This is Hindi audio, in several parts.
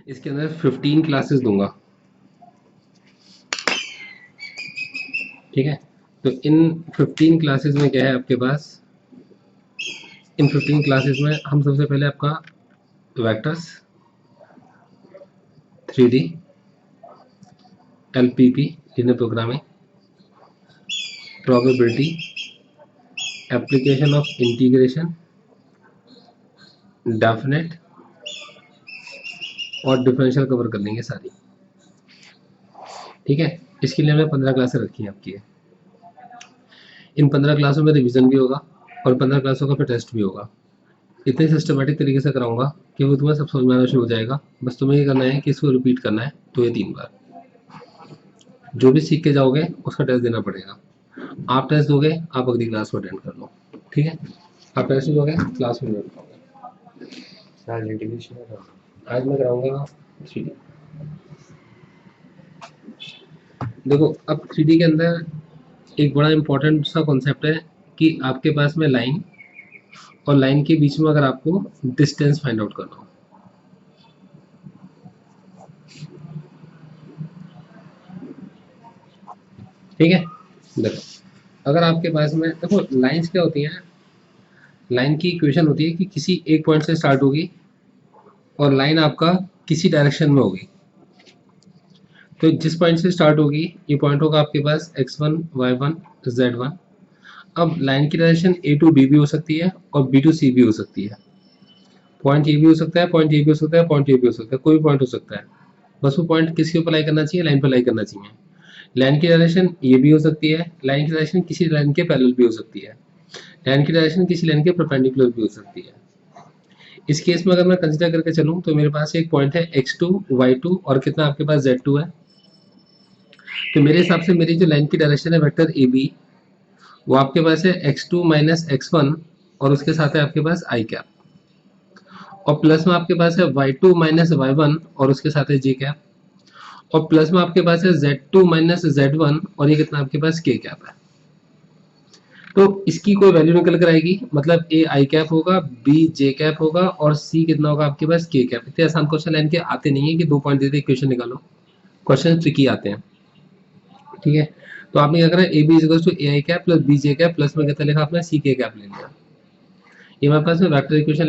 इसके अंदर 15 क्लासेस दूंगा, ठीक है। तो इन 15 क्लासेस में क्या है आपके पास, इन 15 क्लासेस में हम सबसे पहले आपका vectors, 3D, LPP linear programming, probability, application of integration, definite और डिफरेंशियल कवर कर लेंगे सारी, ठीक है। इसके लिए हमने 15 क्लासें रखी हैं आपकी। इन 15 क्लासों में रिवीजन भी होगा और 15 क्लासों का फिर टेस्ट भी होगा। इतने सिस्टमेटिक तरीके से कराऊंगा कि वो तुम्हें सब समझ में आना शुरू हो जाएगा। बस तुम्हें ये करना है कि इसको रिपीट करना है, तो ये 3 बार। जो भी सीख के जाओगे उसका टेस्ट देना पड़ेगा। आप टेस्ट दोगे, आप अगली क्लास को अटेंड कर लो, ठीक है। आप टेस्ट दोगे, क्लास में अटेंड करोगे। आज मैं कराऊंगा 3D। देखो, अब 3D के अंदर एक बड़ा इंपॉर्टेंट सा कॉन्सेप्ट है कि आपके पास में लाइन और लाइन के बीच में अगर आपको डिस्टेंस फाइंड आउट करना हो, ठीक है। देखो, अगर आपके पास में, देखो लाइंस क्या होती हैं, लाइन की इक्वेशन होती है कि किसी एक पॉइंट से स्टार्ट होगी और लाइन आपका किसी डायरेक्शन में होगी। तो जिस पॉइंट से स्टार्ट होगी, ये पॉइंट होगा आपके पास x1, y1, z1। अब लाइन की डायरेक्शन a टू b भी हो सकती है और b टू c भी हो सकती है। पॉइंट ये भी हो सकता है, पॉइंट ये भी हो सकता है, पॉइंट ये भी हो सकता है, कोई पॉइंट हो सकता है। बस वो पॉइंट किसके ऊपर लाई करना चाहिए, लाइन पर लाई करना चाहिए। लाइन की डायरेक्शन ये भी हो सकती है, लाइन की डायरेक्शन किसी लाइन के पैरेलल भी हो सकती है, लाइन की डायरेक्शन किसी लाइन के परपेंडिकुलर भी हो सकती है। इस केस में अगर मैं कंसीडर करके चलूं तो मेरे पास एक पॉइंट है x2, y2 और कितना आपके पास z2 है। तो मेरे हिसाब से मेरी जो लाइन की डायरेक्शन है वेक्टर ए बी, वो आपके पास है x2 माइनस x1 और उसके साथ है आपके पास i कैप, और प्लस में आपके पास है y2 माइनस y1 और उसके साथ है j कैप, और प्लस में आपके पास है z2 माइनस z1 और ये कितना आपके पास k कैप है। तो इसकी कोई वैल्यू निकल कर आएगी, मतलब a i कैप होगा, b j कैप होगा और c कितना होगा आपके पास k कैप। इतने आसान क्वेश्चन लाइन के आते नहीं है कि 2 पॉइंट देते इक्वेशन निकालो, क्वेश्चन ट्रिकी आते हैं, ठीक है। तो आपने क्या करा, A B equal to A I cap plus B J cap plus में कितना लिखा आपने, सी के कैप ले लिया। ये मेरे पास में वेक्टर इक्वेशन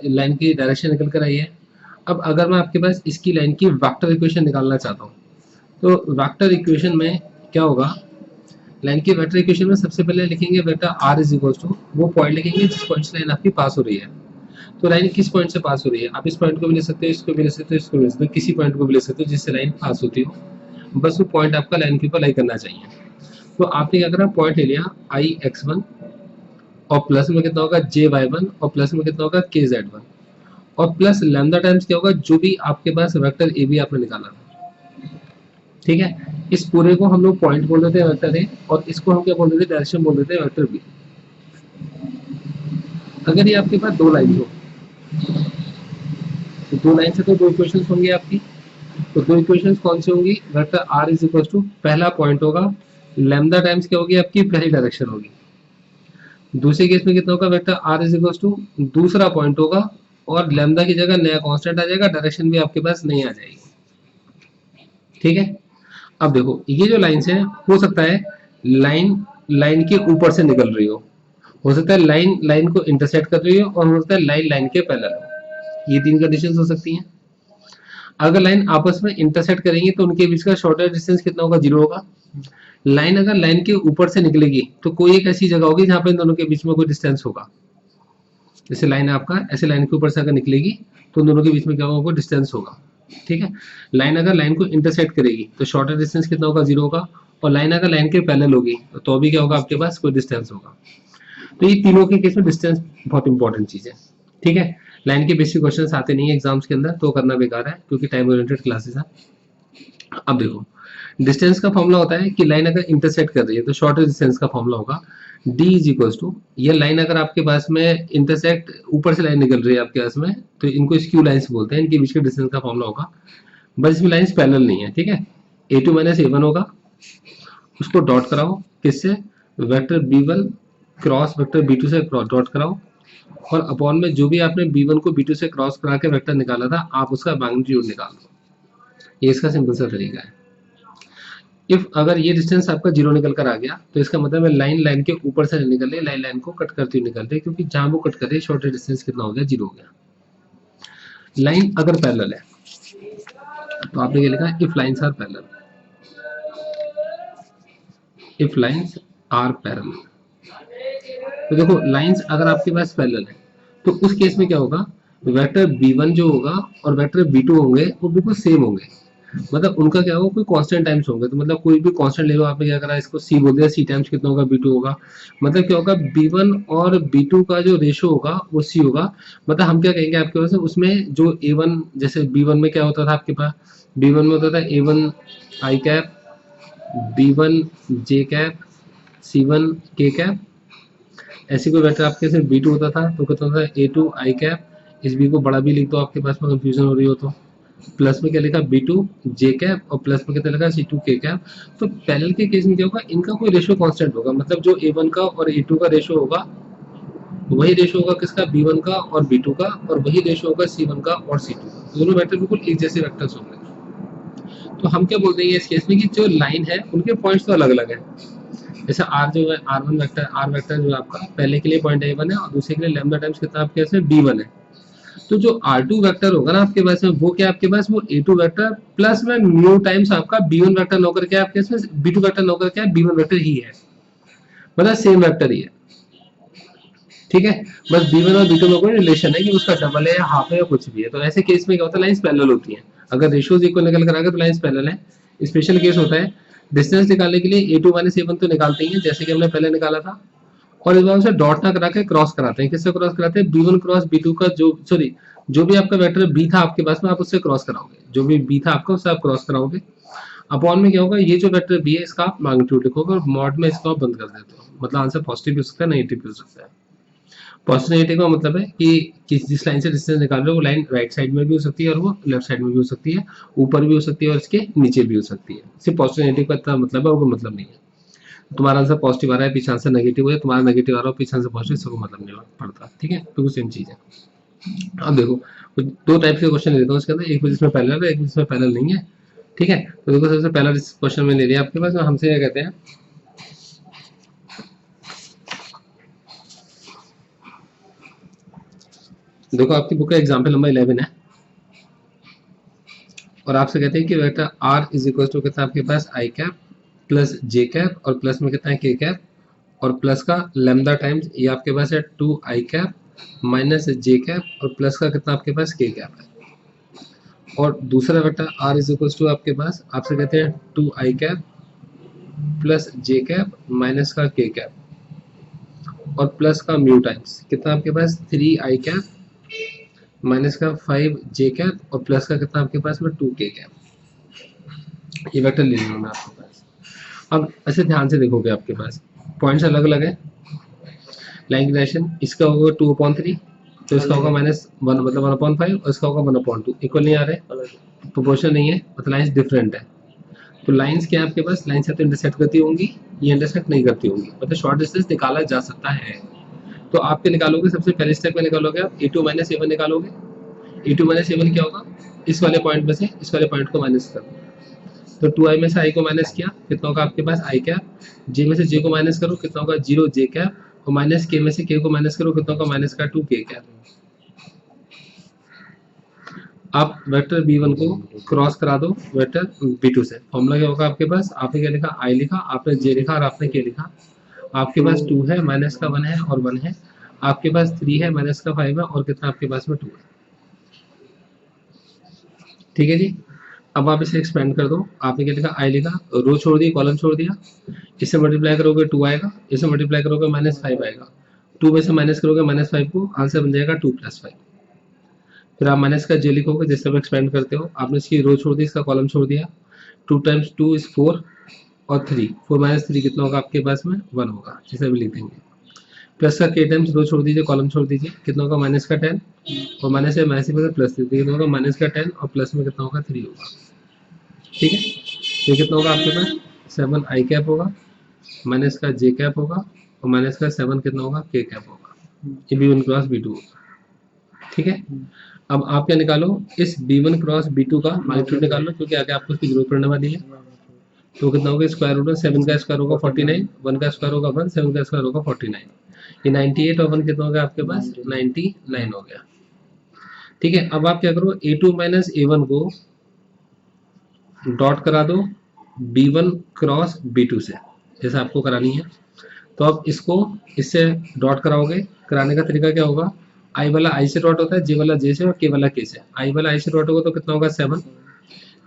लाइन की डायरेक्शन निकल कर आई है। अब अगर मैं आपके पास इसकी लाइन की वेक्टर इक्वेशन निकालना चाहता हूँ, तो वेक्टर इक्वेशन में क्या होगा, लाइन की वेक्टर इक्वेशन में सबसे पहले लिखेंगे vector R is equal to, वो पॉइंट लिखेंगे जिस पॉइंट से लाइन आपकी पास हो रही है। तो लाइन किस पॉइंट से पास हो रही है, आप इस पॉइंट को भी ले सकते हो, इसको भी ले सकते हो, इसको भी ले सकते हो, किसी पॉइंट को भी ले सकते हो जिससे लाइन पास होती हो, बस वो पॉइंट आपका लाइन के ऊपर लाई करना चाहिए। तो आपने क्या करा, पॉइंट ले लिया आई x1 और प्लस में कितना होगा जे y1 और प्लस में कितना होगा के z1 और प्लस लैम्डा टाइम्स क्या होगा, जो भी आपके पास वेक्टर ए बी आपने निकाला था, ठीक है। इस पूरे को हम लोग पॉइंट बोल देते हैं वेक्टर ए, और इसको हम क्या बोल देते हैं, डायरेक्शन बोल देते हैं वेक्टर बी। अगर ये आपके पास 2 लाइन हो, तो 2 लाइन से तो 2 इक्वेशंस होंगी आपकी। तो 2 इक्वेशंस कौन सी होंगी, vector R is equal to, पहला पॉइंट होगा लैम्डा टाइम्स क्या होगी आपकी पहली डायरेक्शन होगी, दूसरे केस में कितना होगा, vector R is equal to दूसरा पॉइंट होगा और लैम्डा की जगह नया कांस्टेंट आ जाएगा, डायरेक्शन भी आपके पास नहीं आ जाएगी, ठीक है। अब देखो, ये जो लाइंस है, हो सकता है लाइन लाइन के ऊपर से निकल रही हो सकता है लाइन लाइन को इंटरसेक्ट कर रही हो, और हो सकता है लाइन लाइन के पैरेलल हो। ये 3 कंडीशंस हो सकती हैं। अगर लाइन आपस में इंटरसेक्ट करेंगी तो उनके बीच का शॉर्टेस्ट डिस्टेंस कितना होगा, 0 होगा। लाइन अगर लाइन के ऊपर से निकलेगी तो कोई एक ऐसी जगह होगी जहां पर इन दोनों के बीच में कोई डिस्टेंस होगा। जैसे लाइन आपका ऐसे लाइन के ऊपर से अगर निकलेगी तो उन दोनों के बीच में क्या होगा, कोई डिस्टेंस होगा, ठीक है। लाइन अगर लाइन को इंटरसेक्ट करेगी तो शॉर्टेस्ट डिस्टेंस कितना होगा, 0 होगा, और लाइन अगर लाइन के पैरेलल होगी तो भी क्या होगा, आपके पास कोई डिस्टेंस होगा। तो ये तीनों के केस में डिस्टेंस बहुत इंपॉर्टेंट चीज है, ठीक है। लाइन के बेसिक क्वेश्चन आते नहीं है एग्जाम्स के अंदर, तो करना बेकार है क्योंकि टाइम ओरिएंटेड क्लासेस है। अब देखो, डिस्टेंस का फॉर्मूला होता है कि लाइन अगर इंटरसेक्ट कर रही है तो शॉर्टेस्ट डिस्टेंस का फॉर्मूला होगा d इज इक्वल टू, ये लाइन अगर आपके पास में इंटरसेक्ट ऊपर से लाइन निकल रही है आपके पास में, तो इनको स्क्यू लाइंस बोलते हैं, इनके बीच के डिस्टेंस का फॉर्मूला होगा, बस इसमें लाइंस पैरेलल नहीं है, ठीक है। a2 माइनस a1 होगा, उसको डॉट कराओ किससे, vector b1 cross vector b2 से डॉट कराओ, और अपॉन में जो भी आपने b1 को b2 से क्रॉस करा के वेक्टर निकाला था, आप उसका मैग्नीट्यूड निकाल लो। ये इसका सिंपल सा तरीका है। इफ अगर ये डिस्टेंस आपका 0 निकल कर आ गया तो इसका मतलब है लाइन लाइन के ऊपर से निकल रही है, लाइन लाइन को कट करती हुई निकल रही है, क्योंकि जहां वो कट कर रही है शॉर्टेस्ट डिस्टेंस कितना हो गया, 0 हो गया। लाइन अगर पैरेलल है तो आपने क्या लिखा, if lines are parallel, if lines are parallel. तो देखो लाइंस अगर आपके पास पैरेलल है तो उस केस में क्या होगा, वेक्टर b1 जो होगा और वेक्टर b2 होंगे वो बिल्कुल सेम होंगे, मतलब उनका क्या होगा, कोई कांस्टेंट टाइम्स होंगे। तो मतलब कोई भी कांस्टेंट ले लो, आपने क्या करा, इसको c बोल दिया, c टाइम्स कितना होगा, b2 होगा। मतलब क्या होगा, b1 और b2 का जो रेशो होगा वो c होगा। मतलब हम क्या कहेंगे आपके पास उसमें जो a1, जैसे b1 में क्या होता था आपके पास, b1 में होता था a1 i cap, b1 j cap, c1 k cap. ऐसी कोई वेक्टर आपके सिर्फ b2 होता था तो कितना होता है, a2 i कैप, इस b को बड़ा भी लिख दो आपके पास में कंफ्यूजन हो रही हो तो, प्लस में क्या लिखा, b2 j कैप, और प्लस में कितना लिखा, c2 k कैप। तो पैरेलल के केस में क्या होगा, इनका कोई रेशियो कांस्टेंट होगा, मतलब जो a1 का और a2 का रेशियो होगा वही रेशियो होगा किसका, b1 का और b2 का, और वही रेशियो होगा c1 का और c2 का। दोनों वेक्टर बिल्कुल एक जैसे वेक्टर्स होंगे। तो हम क्या बोल देंगे इस केस में कि जो लाइन है उनके पॉइंट्स तो अलग अलग है। जैसे r जो है, r1 वेक्टर, r वेक्टर जो है आपका पहले के लिए पॉइंट a1 है और दूसरे के लिए लैम्डा टाइम्स कितना आपके पास में b1 है। तो जो r2 वेक्टर होगा ना आपके पास में, वो क्या आपके पास, वो a2 वेक्टर प्लस में म्यू टाइम्स आपका b1 वेक्टर नौकर क्या आपके पास में, b2 वेक्टर नौकर क्या है, b1 वेक्टर ही है, मतलब सेम वेक्टर ही है। ठीक है, बस b1 और b2 में कोई रिलेशन है कि उसका डबल है या हाफ है या कुछ भी है। तो ऐसे केस में क्या होता है, लाइंस पैरेलल होती हैं। अगर रेशियोज इक्वल निकल कर आ गए तो लाइंस पैरेलल है। स्पेशल केस होता है, डिस्टेंस निकालने के लिए a2 माइनस a1 तो निकालते ही हैं, जैसे कि हमने पहले निकाला था, और इस बार उसे डॉट ना करा के क्रॉस कराते हैं। किससे क्रॉस कराते हैं, b1 क्रॉस b2 का, जो सॉरी जो भी आपका वेक्टर b था आपके पास में, आप उससे क्रॉस कराओगे, जो भी b था आपका उससे आप क्रॉस कराओगे। अपॉन में क्या होगा, ये जो वेक्टर b है इसका आप मैग्नीट्यूड लिखोगे और मॉड में इसको आप बंद कर देते हो। मतलब आंसर पॉजिटिव भी हो सकता है, नेगेटिव भी हो सकता है। पॉजिटिव का मतलब है कि जिस लाइन से डिस्टेंस निकाल रहे हो वो लाइन राइट साइड में भी हो सकती है और वो लेफ्ट साइड में भी हो सकती है, ऊपर भी हो सकती है और इसके नीचे भी हो सकती है। सिर्फ पॉजिटिव नेगेटिव का इतना मतलब है और कोई मतलब नहीं है। तुम्हारा आंसर पॉजिटिव आ रहा है, पीछे आंसर नेगेटिव है, तुम्हारा नेगेटिव आ रहा है पीछे आंसर पॉजिटिव, इसको मतलब नहीं पड़ता। ठीक है, तो सेम चीज है। अब देखो दो टाइप के क्वेश्चन लेता हूँ इसके अंदर, एक जिसमें पैरेलल है, एक जिसमें पैरेलल नहीं है। ठीक है, तो देखो सबसे पहला क्वेश्चन में ले लिया आपके पास, हमसे क्या कहते हैं, देखो आपकी बुक का एग्जाम्पल नंबर 11 है और आपसे कहते हैं कि vector r is equal to कितना आपके पास I cap plus J cap और प्लस में कितना है के कैप और प्लस का लैम्डा टाइम्स ये आपके पास है 2 I cap minus J cap और प्लस का कितना आपके पास के कैप है। और दूसरा vector r is equal to आपके पास आपसे कहते हैं 2 I cap plus J cap minus का के कैप और प्लस का म्यू टाइम्स कितना आपके पास 3 आई कैप माइनस का 5 जे कैप और प्लस का कितना आपके पास में 2 के कैप। ये वेक्टर ले लूंगा मैं आपके पास। अब ऐसे ध्यान से देखोगे आपके पास पॉइंट्स अलग अलग है। लाइन की डायरेक्शन इसका होगा 2/3 तो इसका होगा -1 मतलब 1/5 और इसका होगा 1/2। इक्वल नहीं आ रहे, प्रोपोर्शनल नहीं है, मतलब लाइंस डिफरेंट है। तो लाइंस क्या है आपके पास, लाइंस या तो इंटरसेक्ट करती होंगी ये इंटरसेक्ट नहीं करती होंगी, मतलब शॉर्ट डिस्टेंस निकाला जा सकता है। तो आप क्या निकालोगे, सबसे पहले स्टेप में निकालोगे आप a2 माइनस a1 निकालोगे। a2 माइनस a1 क्या होगा, इस वाले पॉइंट में से इस वाले पॉइंट को माइनस कर दो। तो 2i में से i को माइनस किया कितना होगा आपके पास i कैप, j में से j को माइनस करो कितना होगा 0 j कैप और माइनस k में से k को माइनस करो कितना होगा माइनस का 2 k कैप। आप वेक्टर b1 को क्रॉस करा दो वेक्टर b2 से। फॉर्मूला क्या होगा आपके पास, आपने क्या लिखा i लिखा, आपने j लिखा और आपने k लिखा। आपके पास 2 है माइनस का 1 है और 1 है, आपके पास 3 है माइनस का 5 है और कितना आपके पास में 2 है। ठीक है जी, अब आप इसे एक्सपेंड कर दो। आपने क्या लिखा, आई लिखा, रो छोड़ दी कॉलम छोड़ दिया, इससे मल्टीप्लाई करोगे 2 आएगा, इससे मल्टीप्लाई करोगे -5 आएगा, 2 में से माइनस करोगे -5 को, आंसर बन जाएगा 2 + 5। फिर आप माइनस का जे लिखोगे, जैसे आप एक्सपेंड करते हो, आपने इसकी रो छोड़ दी इसका कॉलम छोड़ दिया, 2 × 2 = 4 और 3, 4 - 3 कितना होगा आपके पास में 1 होगा, जैसे भी लिख देंगे। प्लस का के टाइम्स रो छोड़ दीजिए कॉलम छोड़ दीजिए, कितना होगा -10 और माइनस है माइनस में प्लस दे दीजिए, कितना होगा -10 और प्लस में कितना होगा 3 होगा। ठीक है, तो कितना होगा आपके पास 7 आई कैप होगा, माइनस का जे कैप होगा और माइनस का 7 कितना होगा के कैप होगा। ये B1 क्रॉस B2 ठीक है। अब आप क्या निकालो, इस B1 क्रॉस B2 का मैग्नीट्यूड निकाल लो, क्योंकि आगे आपको इसकी जरूरत पड़ने वाली है। तो कितना होगा, स्क्वायर रूट में 7 का स्क्वायर होगा 49, 1 का स्क्वायर होगा 1, 7 का स्क्वायर होगा 49, ये 98 और 1 कितना हो गया आपके पास 99 हो गया। ठीक है, अब आप क्या करो, A2 minus A1 co dot करा दो B1 क्रॉस B2 से, जैसे आपको करानी है। तो आप इसको इससे डॉट कराओगे, कराने का तरीका क्या होगा, आई वाला आई से डॉट होता है, जे वाला जे से और के वाला के से। आई वाला आई से डॉट होगा तो कितना होगा 7,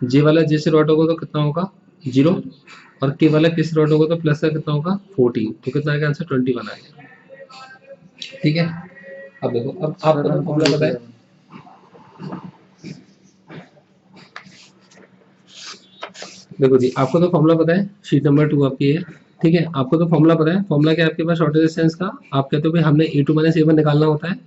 जे वाला जे से डॉट होगा तो कितना होगा 0, और के वाला के से डॉट होगा तो प्लस का कितना होगा 14, तो कितना आएगा आंसर 21 आ गया। ठीक है, अब देखो, अब आपको तो फॉर्मूला पता है, देखो जी आपको तो फॉर्मूला पता है, शीट नंबर 2 आपकी है। ठीक है, आपको तो फॉर्मूला पता है, फॉर्मूला क्या है आपके पास शॉर्टेज डिस्टेंस का, आप कहते हो भाई हमने A2 माइनस A1 निकालना होता है,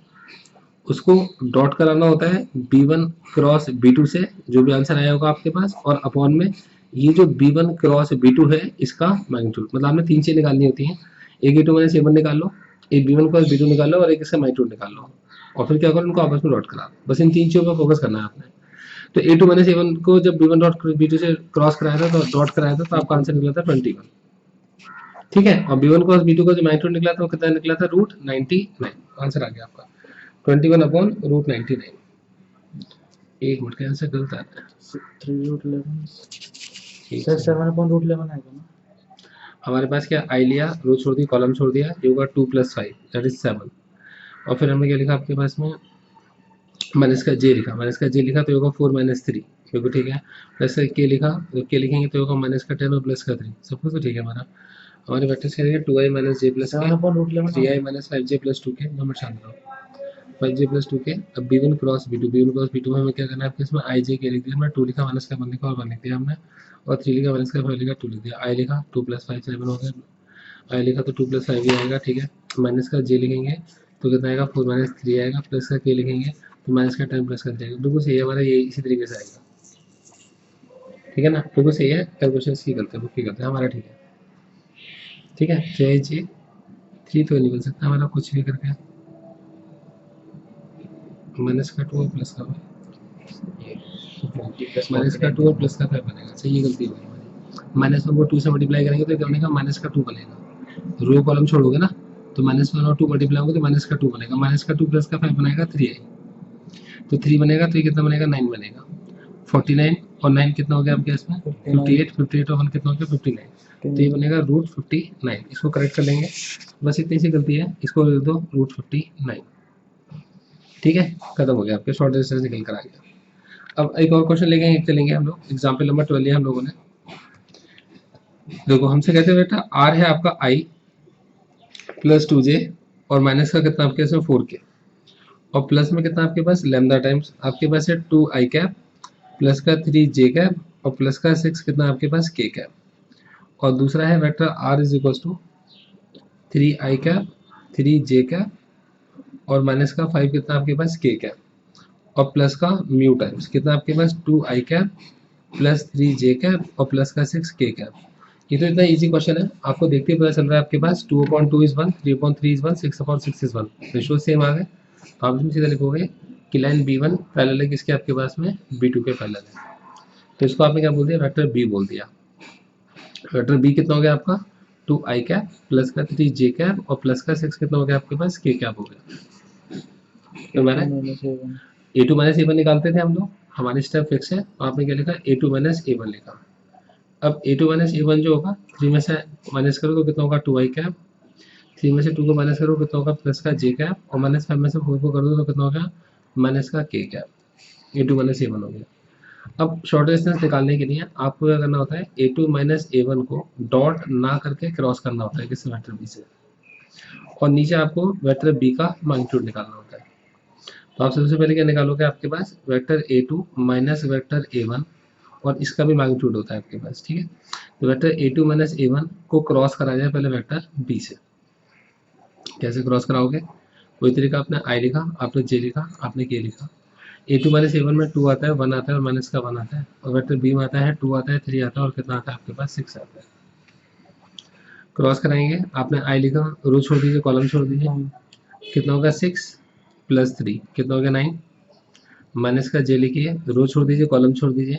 उसको डॉट कराना होता है B1 क्रॉस B2 से, जो भी आंसर आया होगा आपके पास, और अपॉन में ये जो B1 क्रॉस B2 है इसका मैग्नीट्यूड, मतलब आपने 3 चीजें निकालनी होती हैं, एक A2 माइनस A1 निकाल लो, एक B1 क्रॉस B2 निकाल लो, और एक इसका मैग्नीट्यूड निकाल लो, और फिर क्या करो, उनको आपस में डॉट करा दो। बस इन 3 चीजों पर फोकस करना है आपने। तो A2 माइनस A1 को जब B1 डॉट B2 से क्रॉस कराया था, तो डॉट कराया था, तो आपका आंसर निकला था 21। ठीक है, और B1 क्रॉस B2 का जो मैग्नीट्यूड निकला था वो कितना निकला था, रूट 99, आंसर आ गया आपका 21 अपॉन रूट 99। एक मिनट का आंसर गलत आ रहा है, 3 रूट 11 सर 7 अपॉन रूट 11 आएगा ना। हमारे पास क्या आई लिया, रो छोड़ दी, कॉलम छोड़ दिया, ये होगा 2 + 5 दैट इज 7, और फिर हमने क्या लिखा आपके पास में, माइनस का जे लिखा, माइनस का जे लिखा तो होगा 4 - 3, बिल्कुल ठीक है। प्लस का के लिखा, तो के लिखेंगे तो होगा माइनस का 10 और प्लस का 3, सब कुछ तो ठीक है हमारा। हमारे वेक्टर्स क्या है, 2i - j + seven upon root 11 3i - 5j + 2k, number शांत रहो, 5j + 2k। अब B1 cross B2, B1 cross B2 में हमें क्या करना है आपके, इसमें i j के लिख दिया हमने, 2 लिखा, माइनस का 1 लिखा और 1 लिख दिया हमने, और 3 लिखा, माइनस का 5 लिखा, 2 लिख दिया। i लिखा 2 + 5 7 हो गया, i लिखा तो 2 + 5 ही आएगा, ठीक है। माइनस का j लिखेंगे तो कितना आएगा 4 - 3 आएगा, प्लस का k लिखेंगे तो माइनस का 10 प्लस का 3 आएगा, बिल्कुल सही है हमारा, ये इसी तरीके से आएगा, ठीक है ना, बिल्कुल सही है। कैलकुलेशन की गलती बुक की गलती है, हमारा ठीक है, ठीक है। j j 3 तो नहीं बन सकता हमारा कुछ भी करके, माइनस का 2 और प्लस का 5, माइनस का 2 और प्लस का 5 बनेगा, सही, ये गलती होगी हमारी। माइनस 1 को 2 से मल्टीप्लाई करेंगे तो क्या बनेगा, माइनस का 2 बनेगा, रो कॉलम छोड़ोगे ना, तो -1 और 2 मल्टीप्लाई होगा तो माइनस का 2 बनेगा, माइनस का 2 प्लस का 5 बनाएगा 3i, तो 3 बनेगा, तो ये कितना बनेगा 9 बनेगा, 49 और 9 कितना हो गया आपके इसमें 58, 58 और 1 कितना हो गया 59, तो ये बनेगा रूट 59, इसको करेक्ट कर लेंगे, बस इतनी सी गलती है, इसको लिख दो रूट 59, ठीक है, खत्म हो गया, आपके शॉर्ट डिस्टेंस निकल कर आ गया। अब एक और क्वेश्चन लेके चलेंगे हम लोग, एग्जाम्पल नंबर 12 लिया हम लोगों ने। देखो हमसे कहते हैं बेटा r है आपका i + 2j, और माइनस का कितना आपके इसमें 4k, और प्लस में कितना आपके पास लैम्डा टाइम्स आपके पास है 2i कैप, प्लस का 3j कैप, और प्लस का 6 कितना आपके पास k कैप, और दूसरा है vector r = 3i cap, 3j cap, और माइनस का 5 कितना आपके पास k कैप, और प्लस का म्यू टाइम्स कितना आपके पास 2i cap plus 3j cap और प्लस का 6k कैप। ये तो इतना इजी क्वेश्चन है, आपको देखते ही पता चल रहा है आपके पास 2/2 is 1, 3/3 is 1, 6/6 is 1, ratio same आ गए, तो आप इसमें सीधा लिखोगे कि लाइन B1 पैरेलल है किसके आपके पास में B2 के पैरेलल है, तो इसको आपने क्या बोल दिया, वेक्टर B बोल दिया। वेक्टर B कितना हो गया आपका 2i कैप प्लस का 3j कैप और प्लस का 6 कितना हो गया आपके पास k कैप हो गया। तो मैंने A2 - A1 निकालते थे हम लोग, हमारी स्टेप फिक्स है, आपने क्या लिखा A2 - A1 लिखा। अब A2 - A1 जो होगा 3 में से माइनस करो तो कितना होगा 2i कैप, 3 में से 2 को माइनस करो कितना होगा प्लस का j कैप, और -5 में से 4 को कर दो तो कितना होगा माइनस का k कैप, A2 - A1 हो गया। अब शॉर्ट डिस्टेंस निकालने के लिए आपको क्या करना होता है, A2 - A1 को डॉट ना करके क्रॉस करना होता है किसी वेक्टर B से, और नीचे आपको वेक्टर B का मैग्नीट्यूड निकालना होता है। तो आप सबसे पहले क्या निकालोगे, आपके पास vector A2 minus vector A1, और इसका भी मैग्नीट्यूड होता है आपके पास, ठीक है। तो वेक्टर A2 - A1 को क्रॉस करा जाए पहले वेक्टर B से, कैसे क्रॉस कराओगे, कोई तरीका, आपने I लिखा, आपने J लिखा, आपने K लिखा। A2 - A1 में 2 आता है, 1 आता है और माइनस का 1 आता है, और वेक्टर B में आता है 2 आता है, 3 आता है, और कितना आता है आपके पास 6 आता है। क्रॉस कराएंगे, आपने I लिखा, रो छोड़ दीजिए, कॉलम छोड़ दीजिए, कितना होगा 6 प्लस 3 कितना हो गया 9, माइनस का जे लिखिए, रो छोड़ दीजिए कॉलम छोड़ दीजिए,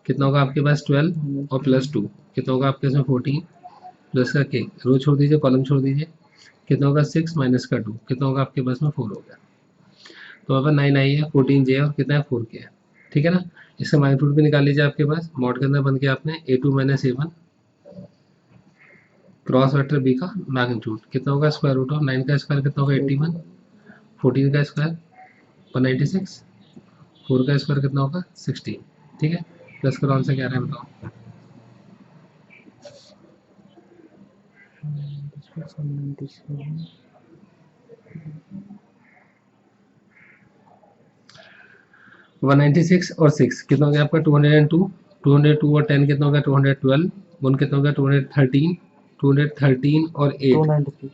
कितना होगा आपके पास 12 और प्लस 2 कितना होगा आपके पास 14 प्लस का के, रो छोड़ दीजिए कॉलम छोड़ दीजिए, कितना होगा 6 माइनस का 2 कितना होगा आपके पास में 4 हो गया। तो वहाँ पर 9 आई है, 14 जे और कितना है 4 के है, ठीक है ना। इसका मैग्नीट्यूड भी निकाल लीजिए आपके पास, मॉड के अंदर बन गया आपने a2 minus a1 cross vector b का मैग्नीट्यूड कितना होगा स्क्वायर रूट ऑफ 9 का स्क्वायर कितना होगा 81, 14 का स्क्वायर 196, 4 का स्क्वायर कितना होगा 16, ठीक है। प्लस करो आंसर क्या आ रहा है बताओ। 196 और 6 कितना हो गया आपका 202, 202 और 10 कितना हो गया 212, 1 कितना हो गया 213, 213 और 8 293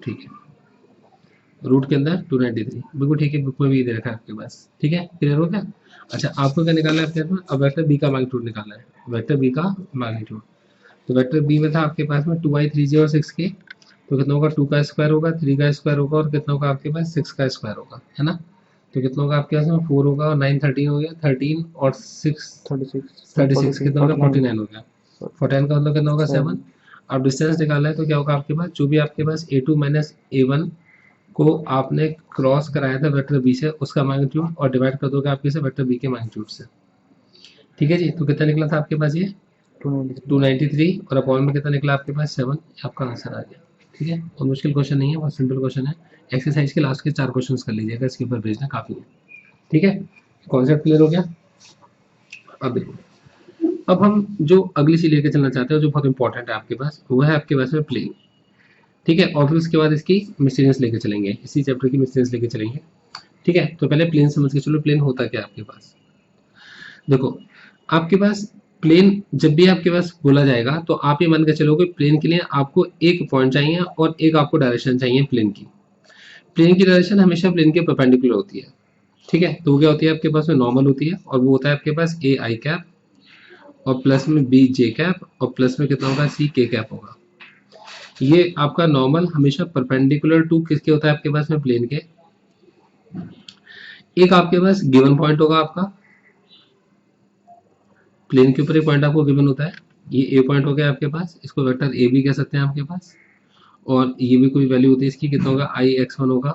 ठीक है, रूट के अंदर 293 बिल्कुल ठीक है, बुक में भी दे रखा है आपके पास, ठीक है क्लियर हो गया। अच्छा आपको क्या निकालना है आपके पास, अब वेक्टर बी का मैग्नीट्यूड निकालना है, वेक्टर बी का मैग्नीट्यूड। तो वेक्टर बी में था आपके पास में 2i 3j और 6k, तो कितना होगा 2 का स्क्वायर होगा 3 का स्क्वायर होगा और कितना होगा आपके पास 6 का स्क्वायर होगा, है ना। तो कितना होगा आपके पास में 4 होगा और 9 13 हो गया, 13 और 6 36 कितना होगा 49 हो गया, 49 का मतलब कितना होगा 7। अब डिस्टेंस निकालना है तो क्या होगा आपके पास, जो भी आपके पास a2 माइनस a1 को आपने क्रॉस कराया था वेक्टर बी से उसका मैग्नीट्यूड और डिवाइड कर दोगे आपके से वेक्टर बी के मैग्नीट्यूड से, ठीक है जी। तो कितना निकला था आपके पास ये 293 और अपॉन में कितना निकला आपके पास 7, आपका आंसर आ गया, ठीक है। और मुश्किल क्वेश्चन नहीं है, बहुत सिंपल क्वेश्चन है। एक्सरसाइज के लास्ट के 4 क्वेश्चंस कर लीजिएगा, इसके ऊपर भेजना काफी है, ठीक है। कॉन्सेप्ट क्लियर हो गया। अब देखो, अब हम जो अगली चीज लेके चलना चाहते हैं जो बहुत इंपॉर्टेंट है आपके पास, वो है आपके पास में प्लेन, ठीक है। और फिर उसके बाद इसकी मिस्टीरियस लेके चलेंगे, इसी चैप्टर की मिस्टीरियस लेके चलेंगे, ठीक है। तो पहले प्लेन समझ के चलो, प्लेन होता क्या है आपके पास। देखो आपके पास प्लेन जब भी आपके पास बोला जाएगा तो आप ये मान के चलोगे प्लेन के लिए आपको एक पॉइंट चाहिए और एक आपको डायरेक्शन चाहिए प्लेन की। प्लेन की डायरेक्शन हमेशा प्लेन के परपेंडिकुलर होती है, ठीक है। तो वो क्या होती है आपके पास में नॉर्मल होती है और वो होता है आपके पास ए आई कैप और प्लस में बी जे कैप और प्लस में कितना होगा सी के कैप होगा। ये आपका नॉर्मल हमेशा परपेंडिकुलर टू किसके होता है आपके पास में प्लेन के। एक आपके पास गिवन पॉइंट होगा आपका, प्लेन के ऊपर एक पॉइंट आपको गिवन होता है, ये ए पॉइंट हो गया आपके पास, इसको वेक्टर ए भी कह सकते हैं आपके पास। और ये भी कोई वैल्यू होती है इसकी, कितना होगा आई x1 होगा,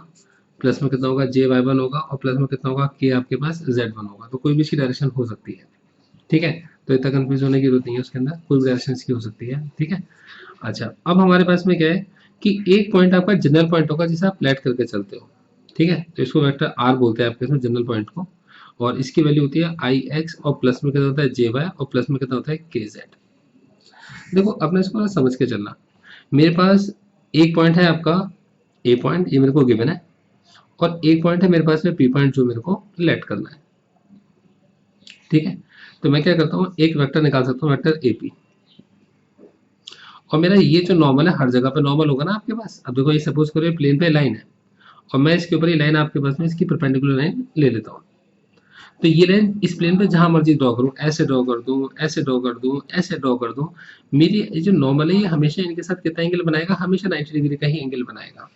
प्लस में कितना होगा जे y1 होगा और प्लस में कितना होगा के आपके पास z1 होगा। तो कोई भी इसकी डायरेक्शन हो सकती है, ठीक है। तो इतना कंफ्यूज होने की जरूरत नहीं है, उसके अंदर कोई भी डायरेक्शन इसकी हो सकती है, ठीक है। अच्छा अब हमारे पास में क्या है कि एक पॉइंट आपका जनरल पॉइंट होगा जिसे आप फ्लैट करके चलते हो, ठीक है। तो इसको वेक्टर आर बोलते हैं आपके इसमें जनरल पॉइंट को, और इसकी वैल्यू होती है आई एक्स और प्लस में कितना होता है जे वाई और प्लस में कितना होता है के जेड। देखो अपने इसको समझ के चलना, मेरे पास एक पॉइंट है आपका ए पॉइंट, ये मेरे को गिवन है, और एक पॉइंट है मेरे पास में पी पॉइंट जो मेरे को लेट करना है, ठीक है। तो मैं क्या करता हूँ एक वेक्टर निकाल सकता हूँ वेक्टर ए पी, और मेरा ये जो नॉर्मल है हर जगह पे नॉर्मल होगा ना आपके पास। अब देखो ये सपोज करो ये प्लेन पे लाइन है और मैं इसके ऊपर ये लाइन आपके पास में इसकी परपेंडिकुलर लाइन ले लेता हूँ। तो ये लाइन इस प्लेन पे जहां मर्जी ड्रॉ करूं, ऐसे ड्रॉ कर दूं, ऐसे ड्रॉ कर दूं, ऐसे ड्रॉ कर दूं, मेरी ये जो नॉर्मल है ये हमेशा इनके साथ कितना एंगल बनाएगा, हमेशा 90 डिग्री का ही एंगल बनाएगा।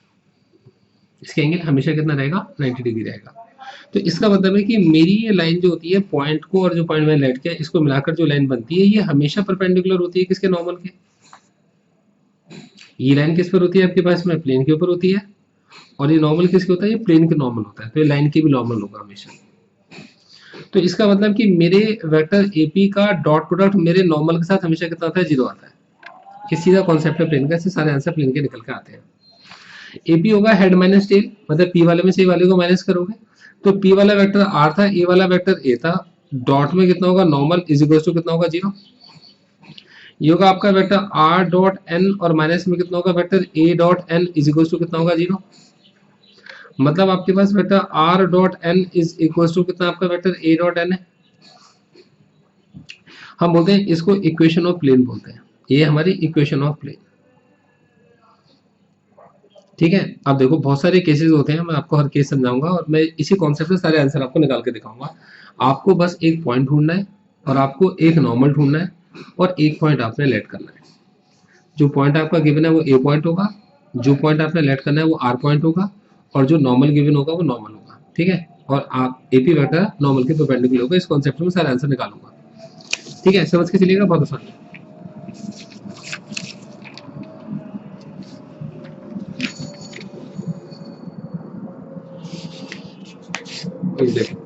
इसका एंगल हमेशा कितना रहेगा 90 डिग्री रहेगा। तो इसका मतलब है कि मेरी ये लाइन जो होती है पॉइंट को और जो पॉइंट मैंने लेट किया इसको मिलाकर जो लाइन बनती है ये हमेशा परपेंडिकुलर होती है किसके, नॉर्मल के। ये लाइन किस पर होती है आपके पास में, प्लेन के ऊपर होती है, और ये नॉर्मल किसके होता है, ये प्लेन के नॉर्मल होता है। तो ये लाइन के भी नॉर्मल होगा हमेशा। तो इसका मतलब कि मेरे वेक्टर एपी का डॉट प्रोडक्ट मेरे नॉर्मल के साथ हमेशा कितना आता है, 0 आता है। ये सीधा कॉन्सेप्ट है प्लेन का, इससे सारे आंसर प्लेन के निकल के आते हैं। एपी होगा हेड माइनस टेल, मतलब पी वाले में से वाले को माइनस करोगे, तो पी वाला वेक्टर आर था, ए वाला वेक्टर ए था, डॉट में कितना होगा नॉर्मल इज इक्वल टू कितना होगा 0। ये होगा आपका वेक्टर आर डॉट एन और माइनस में कितना होगा vector A dot N is equal to कितना होगा 0। मतलब आपके पास vector r dot n is equal to कितना आपका वेक्टर a डॉट n है। हम बोलते हैं इसको इक्वेशन ऑफ प्लेन बोलते हैं, ये हमारी इक्वेशन ऑफ प्लेन, ठीक है। अब देखो बहुत सारे केसेस होते हैं, मैं आपको हर केस समझाऊंगा और मैं इसी कॉन्सेप्ट से सारे आंसर आपको निकाल के दिखाऊंगा। आपको बस एक पॉइंट ढूंढना है और आपको एक नॉर्मल ढूंढना है और एक पॉइंट आपने लेट करना है। जो पॉइंट आपका गिवन है वो ए पॉइंट होगा, जो पॉइंट आपने लेट करना है वो आर पॉइंट होगा, और जो नॉर्मल गिवन होगा वो नॉर्मल होगा, ठीक है। और आप एपी वेक्टर नॉर्मल के परपेंडिकुलर होगा। इस कॉन्सेप्ट में सारा आंसर निकालूंगा, ठीक है, समझ के चलिएगा, बहुत आसान है। देखो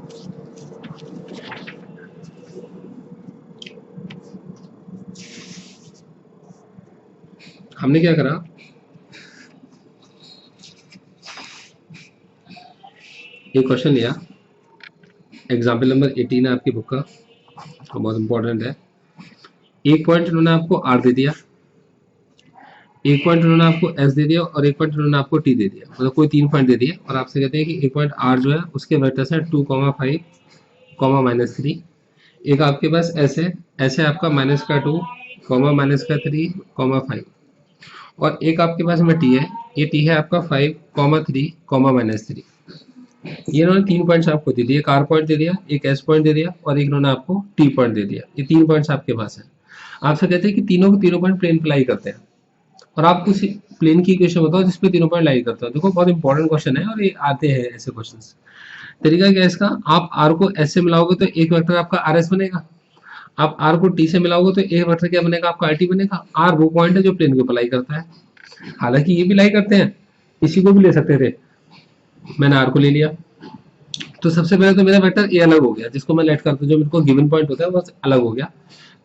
हमने क्या करा, एक क्वेश्चन लिया, एग्जाम्पल नंबर 18 है आपकी बुक का, बहुत इंपॉर्टेंट है। एक पॉइंट उन्होंने आपको आर दे दिया, एक पॉइंट उन्होंने आपको एस दे दिया, और एक पॉइंट उन्होंने आपको टी दे दिया, मतलब कोई 3 पॉइंट दे दिए, और आपसे कहते हैं कि एक पॉइंट आर जो है उसके वेक्टर्स हैं 2,5, -3। एक आपके पास ऐसे आपका -2, -3, -5, और एक आपके पास में टी है, ये टी है आपका 5, 3, -3। ये इन्होंने 3 पॉइंट्स आपको दे दिए, एक आर पॉइंट दे दिया, एक एस पॉइंट दे दिया, और एक इन्होंने आपको टी पॉइंट दे दिया। ये 3 पॉइंट्स आपके पास है। आपसे कहते हैं कि तीनों के तीनों पॉइंट प्लेन पे लाई करते हैं, और आप किसी प्लेन की इक्वेशन बताओ जिसपे तीनों पॉइंट लाई करते हो। देखो बहुत इंपॉर्टेंट क्वेश्चन है, और ये आते हैं ऐसे क्वेश्चंस। तरीका क्या है इसका, आप आर को एस से मिलाओगे तो एक वेक्टर आपका आर एस बनेगा, आप आर को टी से मिलाओगे तो एक वेक्टर क्या बनेगा आपका आर टी बनेगा। आर वो पॉइंट है जो प्लेन के ऊपर लाई करता है, हालांकि ये भी लाई करते हैं, इसी को भी ले सकते थे, मैंने आर को ले लिया। तो सबसे पहले तो मेरा वेक्टर ए अलग हो गया, जिसको मैं लेट करता हूँ, जो मेरे को गिवन पॉइंट होता है वो अलग हो गया।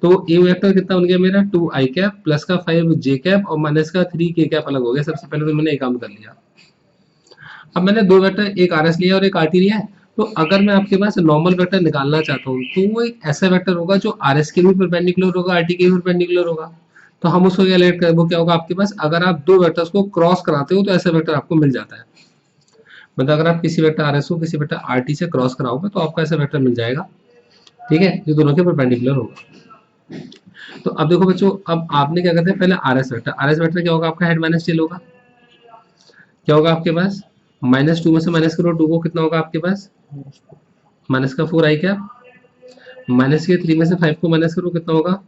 तो ए वेक्टर कितना बन गया मेरा 2 आई कैप प्लस का 5 जे कैप और माइनस का 3 के कैप अलग हो गया। सबसे पहले तो मैंने एक काम कर लिया। अब मैंने दो वेक्टर, एक आर एस लिया और एक आर टी लिया है। तो अगर मैं आपके पास नॉर्मल वेक्टर निकालना चाहता हूँ तो वो एक ऐसा वेक्टर होगा जो आर एस के भी परपेंडिकुलर होगा, आर टी के भी परपेंडिकुलर होगा। तो हम उसको क्या लेट कर, वो क्या होगा आपके पास, अगर आप दो वेक्टर्स को क्रॉस कराते हो तो ऐसा वेक्टर आपको मिल जाता है। मतलब अगर आप किसी वेक्टर आर एस को किसी वेक्टर आर टी से क्रॉस कराओगे तो आपको ऐसा वेक्टर मिल जाएगा, ठीक है, जो दोनों के परपेंडिकुलर होगा। तो अब देखो बच्चों, अब आपने क्या करते हैं, पहले आर एस वेक्टर क्या होगा आपका, हेड माइनस टेल होगा। क्या होगा आपके पास, -2 में से माइनस करो 2 को, कितना होगा आपके पास, माइनस का 4 आई कैप, माइनस के 3 में से 5 को माइनस करो, कितना होगा,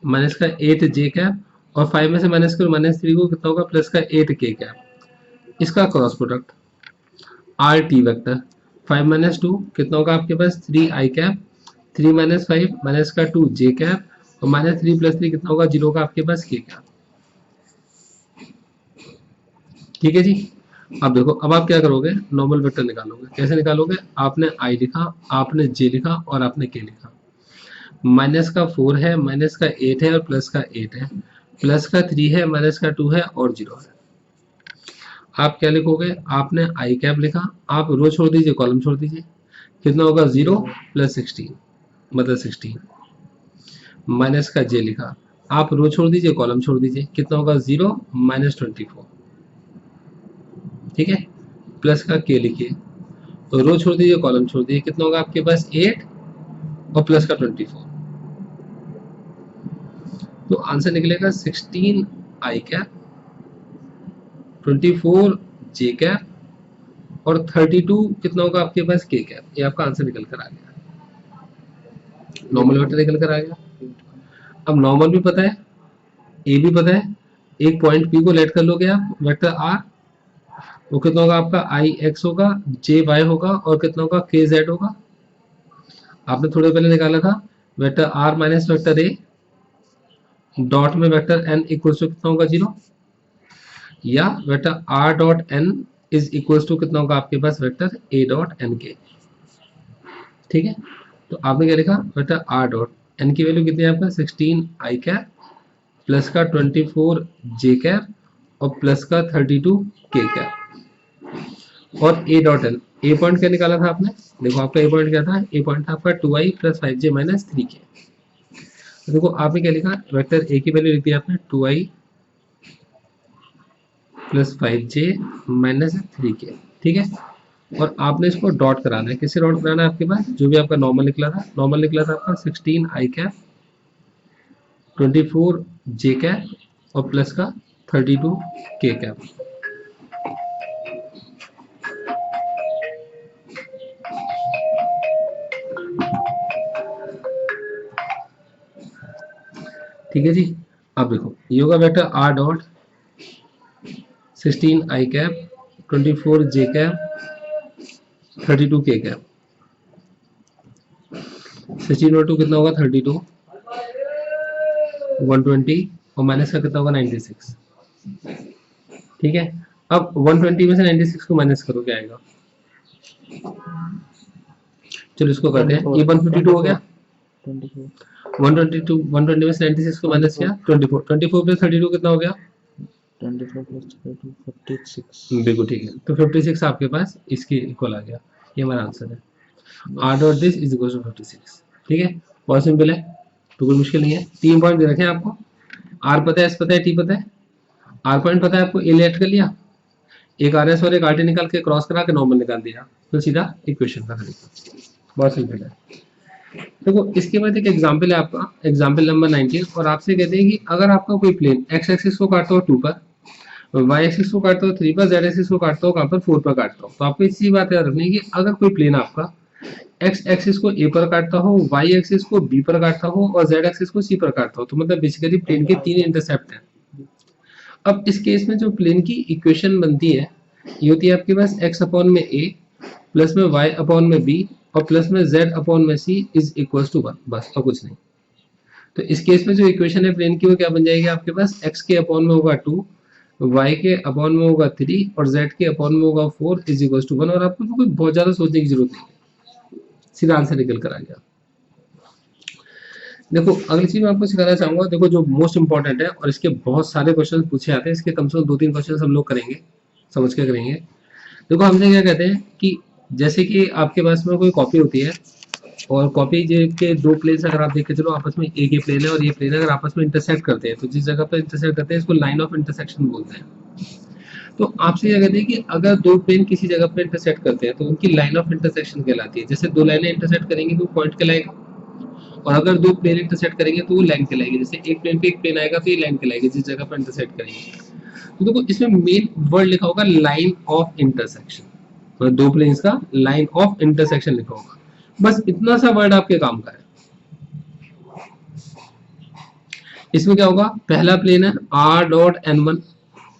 माइनस का 8 जे कैप, और 5 में से माइनस करो -3 को, कितना होगा, प्लस का 8 के कैप। इसका cross product R T vector 5 - 2 कितना होगा आपके पास, 3 आई कैप, 3 - 5 माइनस का 2 जे कैप, और -3 + 3 कितना होगा, 0 होगा आपके पास के कैप, ठीक है जी। अब देखो, अब आप क्या करोगे, नॉर्मल वेक्टर निकालोगे। कैसे निकालोगे, आपने आई लिखा, आपने जे लिखा, और आपने के लिखा। माइनस का 4 है, माइनस का 8 है, और प्लस का 8 है, प्लस का 3 है, माइनस का 2 है, और 0 है। आप क्या लिखोगे, आपने आई कैप लिखा, आप रो छोड़ दीजिए, कॉलम छोड़ दीजिए, कितना होगा 0 + 16 मतलब 16, माइनस का जे लिखा, आप रो छोड़ दीजिए, कॉलम छोड़ दीजिए, कितना होगा 0 - 24, ठीक है, प्लस का के लिखिए, तो रो छोड़ दीजिए, कॉलम छोड़ दीजिए, कितना होगा आपके पास 8 और प्लस का 24, तो आंसर निकलेगा 16 आई कैप, 24 जे कैप, और 32 कितना होगा आपके पास के कैप। ये आपका आंसर निकल कर आ गया, नॉर्मल वेक्टर निकल कर आ गया। अब नॉर्मल भी पता है, ए भी पता है, एक पॉइंट पी को लेट कर लोगे आप, वेक्टर आर, वो कितना होगा आपका आई एक्स होगा, जे वाई होगा, और कितना होगा के जेड होगा। आपने थोड़े पहले निकाला था vector R minus vector A dot में वेक्टर एन इक्वल टू कितना होगा 0, या vector R dot N is equal to कितना होगा आपके पास वेक्टर ए डॉट एन के, ठीक है। तो आपने क्या लिखा, वेक्टर आर डॉट एन की वैल्यू कितनी है आपका 16 आई कैप, प्लस का 24 जे कैप, और प्लस का 32 के कैप, और A dot N, A point क्या निकाला था आपने, देखो आपका ए पॉइंट क्या था, ए पॉइंट था आपका 2i + 5j - 3k। देखो आपने क्या लिखा, वेक्टर ए की वैल्यू लिख दी आपने 2i + 5j - 3k, ठीक है। और आपने इसको डॉट कराना है, किससे डॉट कराना है आपके पास, जो भी आपका नॉर्मल निकला था, नॉर्मल निकला था आपका 16 आई कैप, 24 जे कैप, और प्लस का 32 के कैप। ठीक है जी। अब देखो ये होगा वेक्टर आर डॉट 16 आई कैप, 24 जे कैप, 32 के कैप। 16 और 2 कितना होगा 32, 120 और माइनस का कितना होगा 96। ठीक है, अब 120 में से 96 को माइनस करो, क्या आएगा? चलो इसको करते हैं, ये 152 हो गया, 122, 120 में से 96 को माइनस किया 24, 24 प्लस 32 कितना हो गया? 24 plus 32 56। बिल्कुल ठीक है, तो 56 आपके पास इसके इक्वल आ गया, ये हमारा आंसर है। R dot this is equal to 56। ठीक है, बहुत सिंपल है, तो कोई मुश्किल नहीं है। 3 पॉइंट दे रखे हैं आपको, आर पता है, एस पता है, टी पता है। आर पॉइंट पता है आपको, ए लेट कर लिया, एक आर एस और एक आर टी निकाल के क्रॉस करा के नॉर्मल निकाल दिया, तो सीधा इक्वेशन का तरीका, बहुत सिंपल है। देखो इसके बाद एक एग्जाम्पल है आपका, एग्जाम्पल नंबर 19, और आपसे कहते हैं कि अगर आपका कोई प्लेन एक्स एक्सिस को काटता हो 2 पर, वाई एक्सिस को काटता हो 3 पर, जेड एक्सिस को काटता हो कहाँ पर 4 पर काटता हो, तो आपको इसी बात याद रखनी है कि अगर कोई प्लेन आपका एक्स एक्सिस को ए पर काटता हो, वाई एक्सिस को बी पर काटता हो और जेड एक्सिस को सी पर काटता हो, तो मतलब बेसिकली प्लेन के 3 इंटरसेप्ट हैं। अब इस केस में जो प्लेन की इक्वेशन बनती है ये होती है आपके पास एक्स अपॉन में ए प्लस में वाई अपॉन में बी और प्लस में जेड अपॉन में सी इज इक्वल टू 1, बस और कुछ नहीं। तो इस केस में जो इक्वेशन है प्लेन की वो क्या बन जाएगी आपके पास, एक्स के अपॉन में होगा 2, वाई के अपॉन में होगा 3 और जेड के अपॉन में होगा 4 इज इक्वल टू 1, और आपको कोई बहुत ज्यादा सोचने की जरूरत नहीं, सीधा आंसर निकल कर आ गया। देखो अगली चीज मैं आपको सिखाना चाहूंगा, देखो जो मोस्ट इंपॉर्टेंट है और इसके बहुत सारे क्वेश्चन पूछे जाते हैं, इसके कम से कम 2-3 क्वेश्चन हम लोग करेंगे, समझ के करेंगे। देखो हमसे क्या कहते हैं कि जैसे कि आपके पास में कोई कॉपी होती है और कॉपी के 2 प्लेन्स अगर आप देख के चलो आपस में, एक ये प्लेन है और ये प्लेन अगर आपस में इंटरसेक्ट करते हैं, तो जिस जगह पर इंटरसेक्ट करते हैं इसको लाइन ऑफ इंटरसेक्शन बोलते हैं। तो आपसे क्या कहते हैं कि अगर 2 प्लेन किसी जगह पर इंटरसेक्ट करते हैं तो उनकी लाइन ऑफ इंटरसेक्शन कहलाती है। जैसे 2 लाइनें इंटरसेक्ट करेंगी तो पॉइंट कहलाएगा, और अगर 2 प्लेन इंटरसेक्ट करेंगे तो वो लाइन कहलाएगी। जैसे एक प्लेन पे एक प्लेन आएगा तो ये लाइन कहलाएगी जिस जगह पर इंटरसेक्ट करेंगे। तो देखो इसमें मेन वर्ड लिखा होगा लाइन ऑफ इंटरसेक्शन, तो 2 प्लेन्स का लाइन ऑफ इंटरसेक्शन लिखा होगा, बस इतना सा वर्ड आपके काम का है। इसमें क्या होगा, पहला प्लेन है r डॉट n1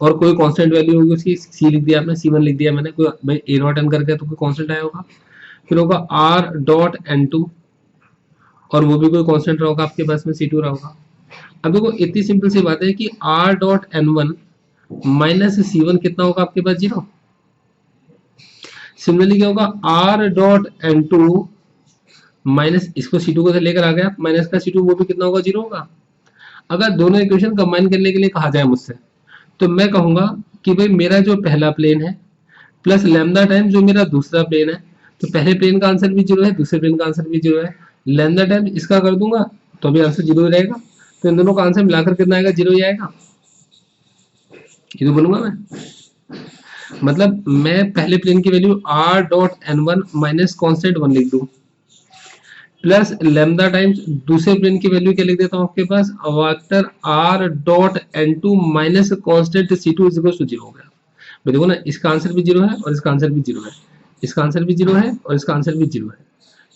और कोई कांस्टेंट वैल्यू होगी उसकी, c लिख दिया आपने, c1 लिख दिया मैंने, कोई भाई a डॉट n करके तो कोई कांस्टेंट आया होगा। फिर होगा r डॉट n2 और वो भी कोई कांस्टेंट रहा होगा आपके पास में, c2 रहा होगा। अब देखो इतनी सिंपल सी बात है कि r dot n1 minus c1 कितना होगा आपके पास, 0। सिमिलरली क्या होगा, r डॉट n2 माइनस, इसको c2 को लेकर आ गया, माइनस का c2 वो भी कितना होगा, 0 होगा। अगर दोनों इक्वेशन कंबाइन करने के लिए कहा जाए मुझसे, तो मैं कहूंगा कि भाई मेरा जो पहला प्लेन है प्लस लैम्डा टाइम जो मेरा दूसरा प्लेन है, तो पहले प्लेन का आंसर भी 0 है, दूसरे प्लेन का आंसर भी 0 है, लैम्डा टाइम इसका कर दूंगा तो भी आंसर 0 ही रहेगा। तो इन दोनों का आंसर मिलाकर कितना आएगा, 0 ही आएगा। ये तो बोलूंगा मैं, मतलब मैं पहले प्लेन की value r dot n1 minus constant 1 लिख दूं प्लस लैम्डा टाइम्स दूसरे प्लेन की वैल्यू क्या लिख देता हूँ आपके पास, vector r dot n2 minus constant c2 is equal to 0 हो गया। देखो ना, इसका आंसर भी 0 है और इसका आंसर भी 0 है, इसका आंसर भी 0 है और इसका आंसर भी 0 है।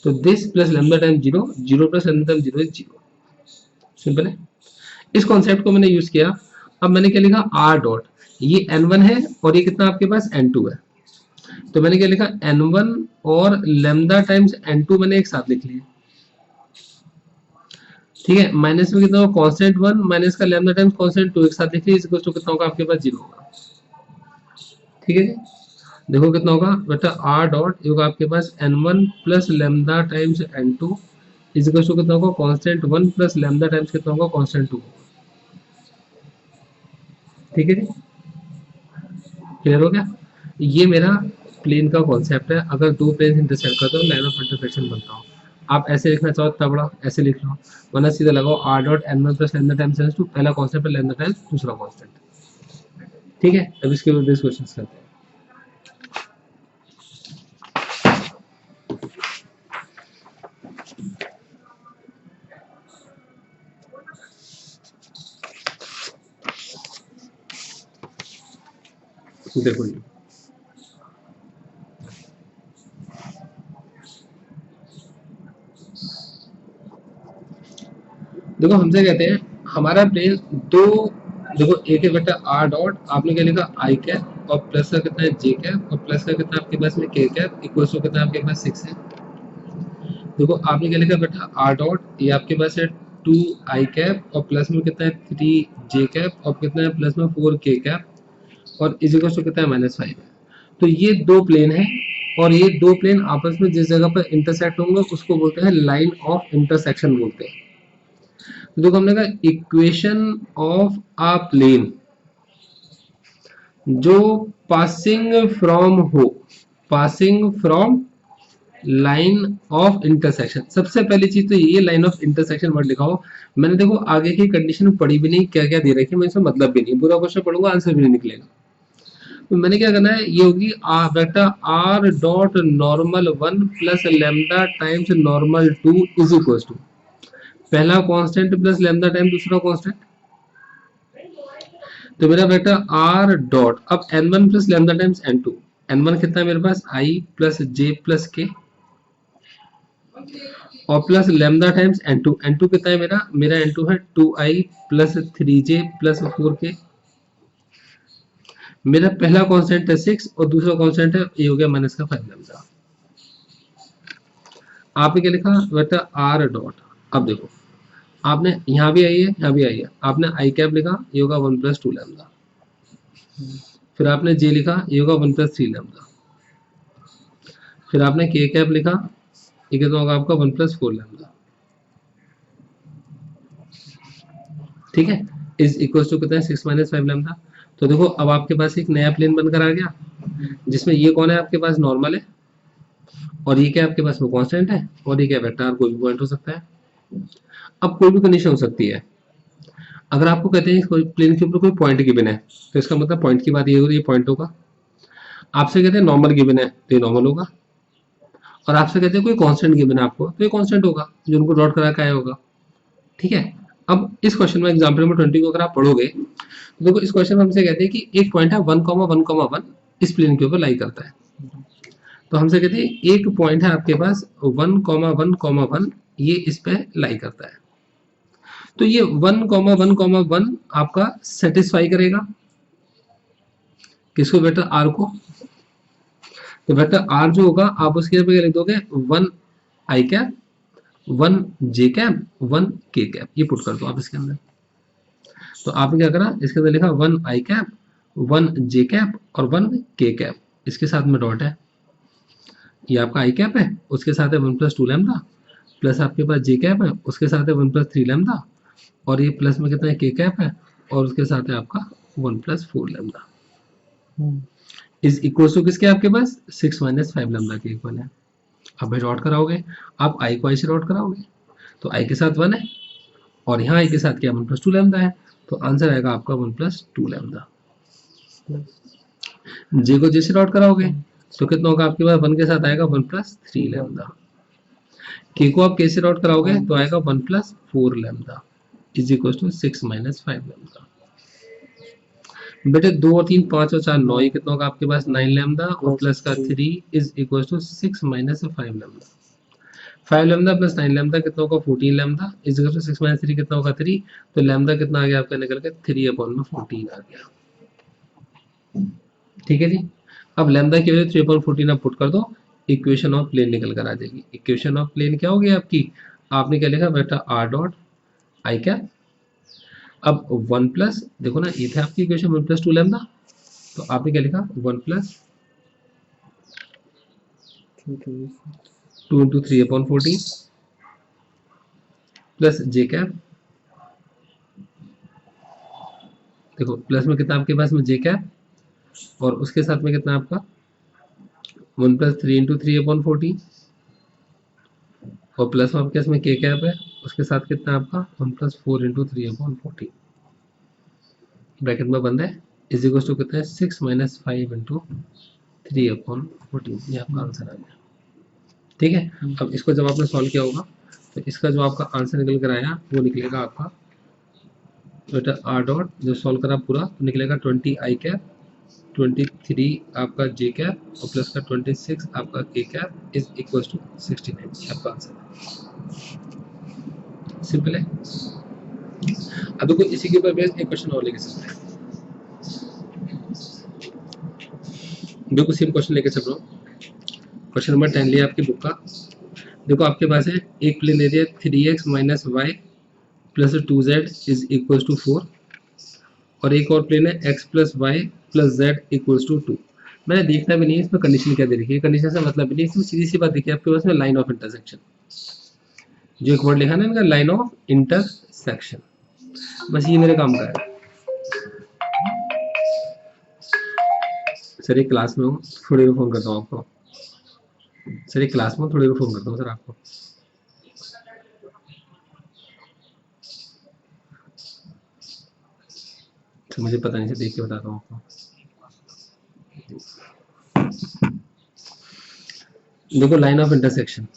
तो this plus lambda time 0, 0 plus lambda time 0 is 0। Simple है, इस कॉन्सेप्ट को मैंने यूज किया। अब मैंने क्या लिखा, r डॉट, ये n1 है और ये कितना आपके पास n2 है, तो मैंने क्या लिखा, n1 और लैम्डा टाइम्स n2 मैंने एक साथ लिख लिया। ठीक है, माइनस में कितना होगा, कांस्टेंट 1 माइनस का लैम्डा टाइम्स कांस्टेंट 2 एक साथ लिख लिया, इक्वल टू कितना होगा आपके पास, 0 होगा। ठीक है जी, देखो कितना होगा बेटा, r डॉट ये होगा आपके पास n1 plus lambda times n2 is equal to कितना होगा, कांस्टेंट 1 प्लस लैम्डा टाइम्स कितना होगा, कांस्टेंट 2। ठीक है जी, क्लियर हो गया। ये मेरा प्लेन का कॉन्सेप्ट है, अगर 2 प्लेन इंटरसेक्ट करते हो लाइन ऑफ इंटरसेक्शन बनता हो। आप ऐसे लिखना चाहो तब बड़ा ऐसे लिख लो, वरना सीधा लगाओ r dot n1 plus lambda times n2, पहला कॉन्सेप्ट है लैम्डा टाइम्स दूसरा कॉन्स्टेंट। ठीक है, अब इसके ऊपर बेस क्वेश्चंस करते हैं। देखो ये देखो हमसे कहते हैं हमारा प्लेन 2 देखो एक है बेटा आर डॉट, आपने क्या लिखा आई कैप, और प्लस का कितना है जे कैप, और प्लस का कितना आपके पास में के कैप, इक्वल टू कितना आपके पास 6 है। देखो आपने क्या लिखा बेटा आर डॉट, ये आपके पास है 2 आई कैप, और प्लस में कितना है 3 जे कैप, और कितना है प्लस में 4 के कैप, और इज इक्वल टू कितना है -5 है। तो ये दो प्लेन है, और ये दो प्लेन आपस में जिस जगह पर इंटरसेक्ट होंगे उसको बोलते हैं लाइन ऑफ इंटरसेक्शन बोलते हैं। तो देखो हमने कहा इक्वेशन ऑफ अ प्लेन जो पासिंग फ्रॉम हो, passing from line of intersection, सबसे पहली चीज तो ये लाइन ऑफ इंटरसेक्शन वर्ड लिखा हो। मैंने देखो आगे की कंडीशन पढ़ी भी नहीं, क्या क्या दे रखी है, मैं इसमें मतलब भी नहीं, पूरा क्वेश्चन पढ़ूंगा आंसर भी नहीं निकलेगा। तो मैंने क्या करना है, ये होगी बेटा R dot normal 1 plus lambda times normal 2 is equal to पहला कांस्टेंट प्लस लेमडा टाइम दूसरा कांस्टेंट। तो मेरा बेटा आर डॉट, अब n1 plus lambda times n2, n1 कितना है मेरे पास i प्लस j प्लस के, और plus lambda times n2, n2 कितना है मेरा, मेरा n2 है 2i plus 3j plus 4k। मेरा पहला कांस्टेंट है 6 और दूसरा कांस्टेंट है ये हो गया माइनस का 5 लेमडा। आपने क्या लिखा बेटा आर डॉट, अब देखो आपने यहाँ भी आई है यहाँ भी आई है, आपने आई कैप लिखा ये होगा 1 प्लस 2 लेमडा, फिर आपने जे लिखा ये होगा 1 प्लस 3 लेमडा, फिर आपने के कैप लिखा ये कितना होगा आपका 1 प्लस 4 लेमडा। ठीक है, इज इक्वल टू कितना है 6 माइनस 5 लेमडा। तो देखो अब आपके पास एक नया प्लेन बनकर आ गया, जिसमें ये कौन है आपके पास नॉर्मल है, और ये क्या आपके पास में कांस्टेंट है, और ये क्या वेक्टर कोई भी पॉइंट हो सकता है। अब कोई भी कंडीशन हो सकती है, अगर आपको कहते हैं कोई प्लेन के ऊपर कोई पॉइंट गिवन है तो इसका मतलब पॉइंट की बात ये होगी, ये पॉइंट होगा। आपसे कहते हैं नॉर्मल गिवन है तो ये नॉर्मल होगा, और आपसे कहते हैं कोई कांस्टेंट गिवन है आपको तो ये कांस्टेंट होगा जो उनको डॉट करा के आया होगा। ठीक है, अब इस क्वेश्चन में एग्जांपल नंबर 20 को अगर आप पढ़ोगे तो देखो इस क्वेश्चन में हमसे कहते हैं कि एक पॉइंट है 1,1,1 इस प्लेन के ऊपर लाई करता है। तो हमसे कहते हैं एक पॉइंट है आपके पास 1,1,1 ये इस पे लाई करता है, तो ये 1,1,1 आपका सेटिस्फाई करेगा किसको बेटा आर को। तो बेटा आर जो होगा आप उसके जगह लिख दोगे 1 आई कैप 1 जे कैप 1 के कैप, ये पुट कर दो आप इसके अंदर। तो आपने क्या करा इसके अंदर लिखा 1 आई कैप 1 जे कैप और 1 के कैप, इसके साथ में डॉट है, ये आपका आई कैप है उसके साथ है 1 प्लस 2 लैम्डा, प्लस आपके पास जे कैप है उसके साथ है 1 प्लस 3 लैम्डा, और ये प्लस में कितना है के कैप है और उसके साथ है आपका 1 plus 4 lambda is equal to किसके आपके पास 6 माइनस 5 लैम्डा के इक्वल है। अब डॉट कराओगे, आप आई को आई से डॉट कराओगे तो आई के साथ 1 है और यहाँ आई के साथ क्या 1 प्लस 2 लैम्डा है, तो आंसर आएगा आपका 1 प्लस 2 लैम्डा। जे को जे से डॉट कराओगे तो कितना होगा आपके पास 1 के साथ आएगा 1 प्लस 3 लैम्डा, के को आप के से डॉट कराओगे तो आएगा 1 plus 4 lambda is equal to 6 minus 5 lambda. बेटे 2 और 3 5 और 4 9, ये कितना होगा आपके पास 9 लैम्डा और प्लस का 3 इज इक्वल टू 6 माइनस 5 लैम्डा। 5 लैम्डा प्लस 9 लैम्डा कितना होगा 14 lambda is equal to 6 minus 3 कितना होगा 3, तो लैम्डा कितना आ गया आपका निकल के 3/14 आ गया। ठीक है जी, अब लैम्डा की वैल्यू 3/14 आप पुट कर दो, इक्वेशन ऑफ प्लेन निकल कर आ जाएगी। इक्वेशन ऑफ प्लेन क्या होगी आपकी, आपने क्या लिखा बेटा आर डॉट आई कैप, अब 1 प्लस देखो ना ये थे आपकी इक्वेशन 1 प्लस 2 लैम्डा, तो आपने क्या लिखा 1 plus 2 into 3/14 plus J cap, देखो प्लस में कितना आपके पास में जे कैप और उसके साथ में कितना आपका 1 प्लस 3 इंटू 3/14 और प्लस में आपके इसमें के कैप है उसके साथ कितना आपका 1 प्लस 4 इंटू 3/14 ब्रैकेट में बंद है इज इक्वल टू कितना है 6 माइनस 5 इंटू 3/14, ये आपका आंसर आ गया। ठीक है, अब इसको जब आपने सॉल्व किया होगा तो इसका जो आपका आंसर निकल कर आया वो निकलेगा आपका बेटा आर डॉट जो सॉल्व करा पूरा तो निकलेगा 20 आई कैप 23 आपका जे कैप और प्लस का 26 आपका के कैप इज इक्वल टू 69, आपका आंसर सिंपल है। अब देखो इसी के ऊपर बेस एक क्वेश्चन और लेके चलते हैं। देखो सेम क्वेश्चन लेके चल रहा हूँ। क्वेश्चन नंबर 10 लिया आपकी बुक का। देखो आपके पास है एक प्लेन दे दिया 3x minus Y plus 2z is equal to 4 और एक और प्लेन है x plus Y plus Z equals to 2। मैंने देखना भी नहीं है इसमें कंडीशन क्या दे रखी है, कंडीशन से मतलब भी नहीं, इसमें सीधी सी बात देखिए आपके पास में लाइन ऑफ इंटरसेक्शन, जो एक वर्ड लिखा ना इनका लाइन ऑफ इंटरसेक्शन, बस ये मेरे काम का है। सर एक क्लास में हूँ, थोड़ी देर फोन करता हूँ आपको। सर एक क्लास में हूँ, थोड़ी देर फोन करता हूँ सर आपको। तो मुझे पता नहीं, से देख के बताता हूँ आपको। देखो लाइन ऑफ इंटरसेक्शन,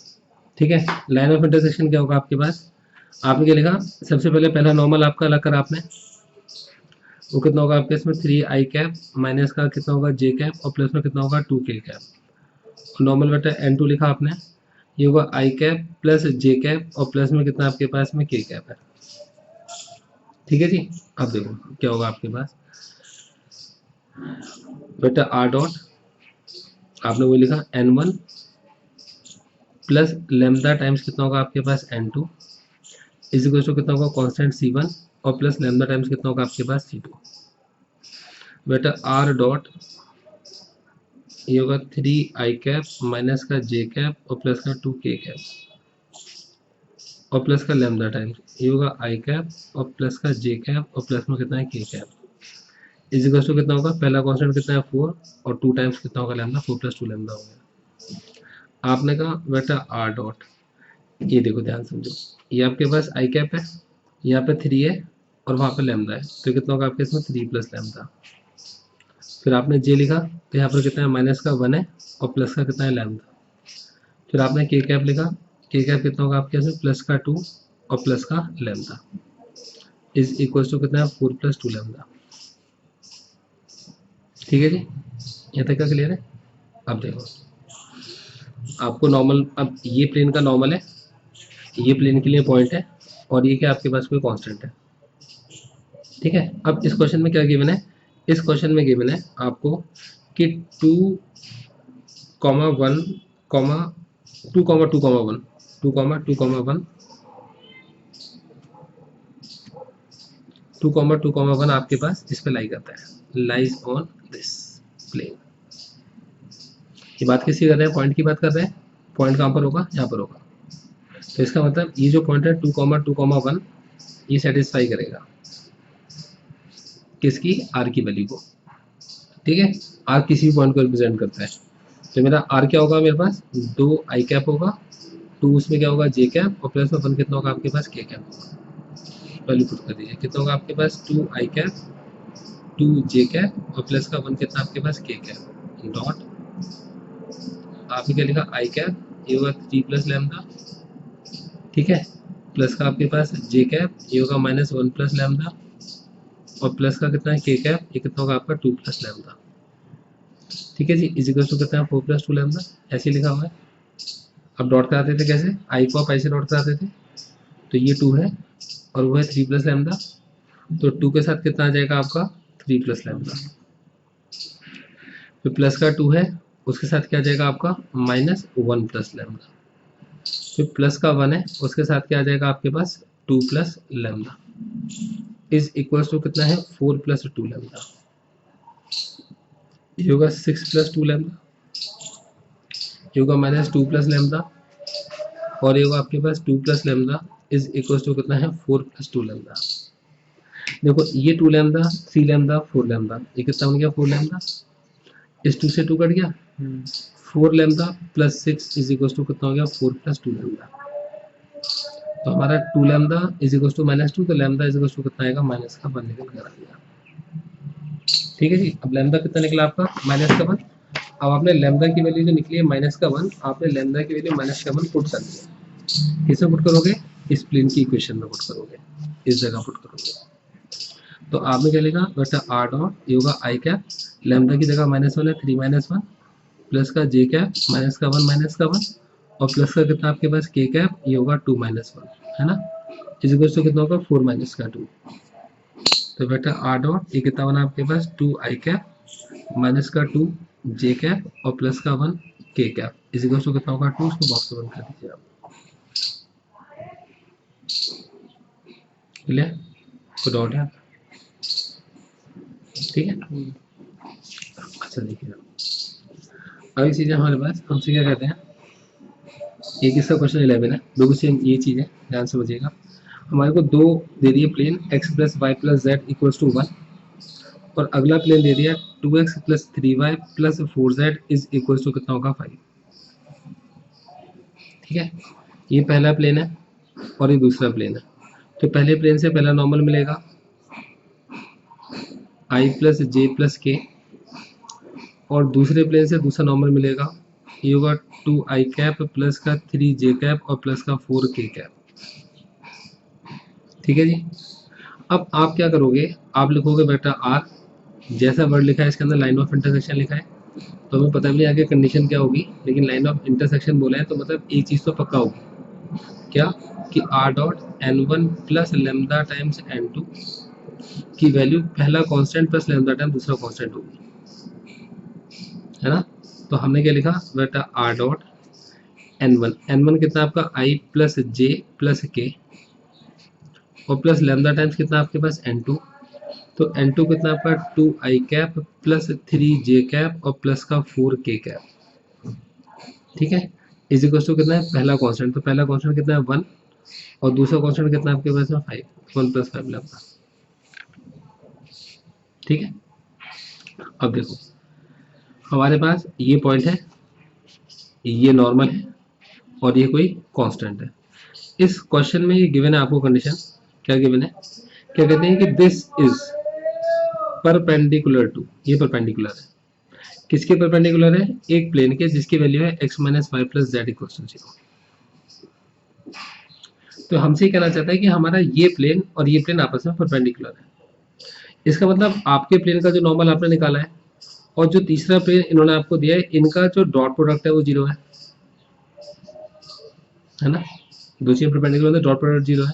ठीक है। लाइन ऑफ इंटरसेक्शन क्या होगा आपके पास, आपने क्या लिखा, सबसे पहले पहला नॉर्मल आपका अलग करा आपने, वो कितना होगा आपके इसमें 3i कैप माइनस का कितना होगा j कैप और प्लस में कितना होगा 2k कैप। नॉर्मल बेटा n2 लिखा आपने, ये होगा i cap plus j cap और प्लस में कितना आपके पास में k कैप है। ठीक है जी। अब देखो क्या होगा आपके पास बेटा r डॉट, आपने वो लिखा n1 प्लस लेमदा टाइम्स कितना होगा आपके पास n2 इज इक्वल टू कितना होगा कांस्टेंट c1 और प्लस लेमदा टाइम्स कितना होगा आपके पास c2। बेटा r डॉट ये होगा 3i कैप माइनस का j कैप और प्लस का 2k कैप और प्लस का लेमदा टाइम्स ये होगा i कैप और प्लस का j कैप और प्लस में कितना है k cap is equal to कितना होगा, पहला कांस्टेंट कितना है 4 और 2 टाइम्स कितना होगा लेमदा, 4 प्लस 2 लेमदा हो गया। आपने कहा बेटा r डॉट, ये देखो ध्यान समझो, ये आपके पास i कैप है, यहाँ पे 3 है और वहाँ पे लेमदा है, तो कितना होगा आपके इसमें 3 प्लस लेमदा। फिर आपने j लिखा तो यहाँ पर कितना है माइनस का 1 है और प्लस का कितना है लैम्डा। फिर आपने k कैप लिखा, k कैप कितना होगा आपके इसमें प्लस का 2 और प्लस का लैम्डा इज इक्वल टू कितना है 4 प्लस 2 लैम्डा। ठीक है जी, यहाँ तक का क्लियर है। अब देखो आपको नॉर्मल, अब ये प्लेन का नॉर्मल है, ये प्लेन के लिए पॉइंट है और ये क्या आपके पास कोई कांस्टेंट है। ठीक है। अब इस क्वेश्चन में क्या गिवन है, इस क्वेश्चन में गिवन है आपको कि 2, 1, 2, 2, 1, 2, 2, 1, 2, 1 आपके पास इस पे लाई करता है, लाइज ऑन दिस प्लेन। ये बात किसकी कर रहे हैं, पॉइंट की बात कर रहे हैं। पॉइंट कहाँ पर होगा, यहाँ पर होगा। तो इसका मतलब ये जो पॉइंट है 2, 2, 1 ये सेटिस्फाई करेगा किसकी, आर की वैल्यू को। ठीक है, आर किसी भी पॉइंट को रिप्रेजेंट करता है। तो मेरा आर क्या होगा, मेरे पास 2 आई कैप होगा, 2 उसमें क्या होगा जे कैप और प्लस में 1 कितना होगा आपके पास के कैप होगा। वैल्यू पुट कर दीजिए, कितना होगा आपके पास 2 आई कैप 2 जे कैप और प्लस का 1 कितना आपके पास के कैप डॉट, आपने क्या लिखा आई कैप ये होगा 3 प्लस लैम्डा, ठीक है, प्लस का आपके पास जे कैप ये होगा माइनस 1 प्लस लैम्डा और प्लस का कितना है के कैप, ये कितना होगा आपका 2 प्लस लैम्डा। ठीक है जी, इज इक्वल टू कितना है 4 प्लस 2 लैम्डा, ऐसे लिखा हुआ है। अब डॉट कराते थे कैसे, आई को आप ऐसे डॉट कराते थे, तो ये 2 है और वो है 3 प्लस लैम्डा, तो 2 के साथ कितना आ जाएगा आपका 3 प्लस लैम्डा, फिर प्लस का 2 है उसके साथ क्या आ जाएगा आपका माइनस 1 प्लस लैम्डा, फिर प्लस का 1 है उसके साथ क्या आ जाएगा आपके पास 2 plus lambda is equal to कितना है 4 प्लस 2 लैम्डा, ये होगा 6 प्लस 2 लैम्डा, ये होगा माइनस 2 प्लस लैम्डा और ये होगा आपके पास 2 plus lambda is equal to कितना है 4 प्लस 2 लैम्डा। देखो ये 2 लैम्डा 3 लैम्डा 4 लैम्डा, ये कितना बन गया 4 लैम्डा, इस 2 से 2 कट गया, 4 lambda plus 6 is equal to कितना हो गया 4 प्लस 2 लैम्डा। तो हमारा 2 lambda is equal to minus 2, तो लैम्डा इज इक्वल टू कितना आएगा माइनस का 1 निकल कर आ गया। ठीक है जी, अब लैम्डा कितना निकला आपका माइनस का 1। अब आपने लैम्डा की वैल्यू जो निकली है माइनस का 1, आपने लैम्डा की वैल्यू माइनस का 1 पुट कर दिया, किसमें पुट करोगे, इस प्लेन की इक्वेशन में पुट करोगे, इस जगह पुट करोगे। तो आपने क्या लिखा बेटा आर डॉट ये होगा आई कैप, लैम्डा की जगह -1 है 3 - 1 प्लस का जे कैप माइनस का 1 और प्लस का कितना आपके पास के कैप ये होगा 2 - 1 है ना, इस इक्वल टू कितना होगा 4 - का 2। तो बेटा आर डॉट ये कितना बना आपके पास 2 आई कैप माइनस का 2 जे कैप और प्लस का 1 के कैप इस इक्वल टू कितना होगा 2। उसको बॉक्स में बंद कर दीजिए आप। क्लियर? कोई डाउट है? ठीक है। अच्छा देखिए अगली चीज़ है हमारे पास, हमसे क्या कहते हैं, एक इसका क्वेश्चन 11 है, बिल्कुल सेम ये चीज़ है, ध्यान से समझिएगा। हमारे को दो दे दिए plane x plus Y plus Z equals to 1 और अगला प्लेन दे दिया 2x plus 3y plus 4z is equals to कितना होगा 5। ठीक है, ये पहला प्लेन है और ये दूसरा प्लेन है। तो पहले प्लेन से पहला नॉर्मल मिलेगा i प्लस जे प्लस के और दूसरे प्लेन से दूसरा नॉर्मल मिलेगा, ये होगा 2i कैप प्लस का 3j कैप और प्लस का 4k कैप। ठीक है जी। अब आप क्या करोगे, आप लिखोगे बेटा r, जैसा वर्ड लिखा है इसके अंदर लाइन ऑफ इंटरसेक्शन लिखा है, तो हमें पता भी नहीं आगे कंडीशन क्या होगी, लेकिन लाइन ऑफ इंटरसेक्शन बोला है तो मतलब एक चीज़ तो पक्का होगी, क्या कि r dot n1 plus lambda times n2 की वैल्यू पहला कांस्टेंट प्लस लेमदा टाइम दूसरा कांस्टेंट होगी, है ना। तो हमने क्या लिखा बेटा r डॉट n1 कितना आपका i प्लस जे प्लस के और प्लस लेमदा टाइम्स कितना आपके पास n2, तो n2 कितना आपका 2i cap plus 3j cap और प्लस का 4k कैप। ठीक है, इज इक्वल टू कितना है पहला कांस्टेंट, तो पहला कांस्टेंट कितना है 1 और दूसरा कांस्टेंट कितना आपके पास है 5, 1 प्लस 5 लेमदा। ठीक है, अब देखो हमारे पास ये पॉइंट है, ये नॉर्मल है और ये कोई कांस्टेंट है। इस क्वेश्चन में ये गिवन है आपको कंडीशन, क्या गिवन है, क्या कहते हैं कि दिस इज परपेंडिकुलर टू, ये परपेंडिकुलर है, किसके परपेंडिकुलर है, एक प्लेन के जिसकी वैल्यू है x minus Y plus z equal to 0। तो हमसे कहना चाहता है कि हमारा ये प्लेन और ये प्लेन आपस में परपेंडिकुलर है। इसका मतलब आपके प्लेन का जो नॉर्मल आपने निकाला है और जो तीसरा प्लेन इन्होंने आपको दिया है, इनका जो डॉट प्रोडक्ट है वो 0 है ना, दो चीजें परपेंडिकुलर है, डॉट प्रोडक्ट 0 है।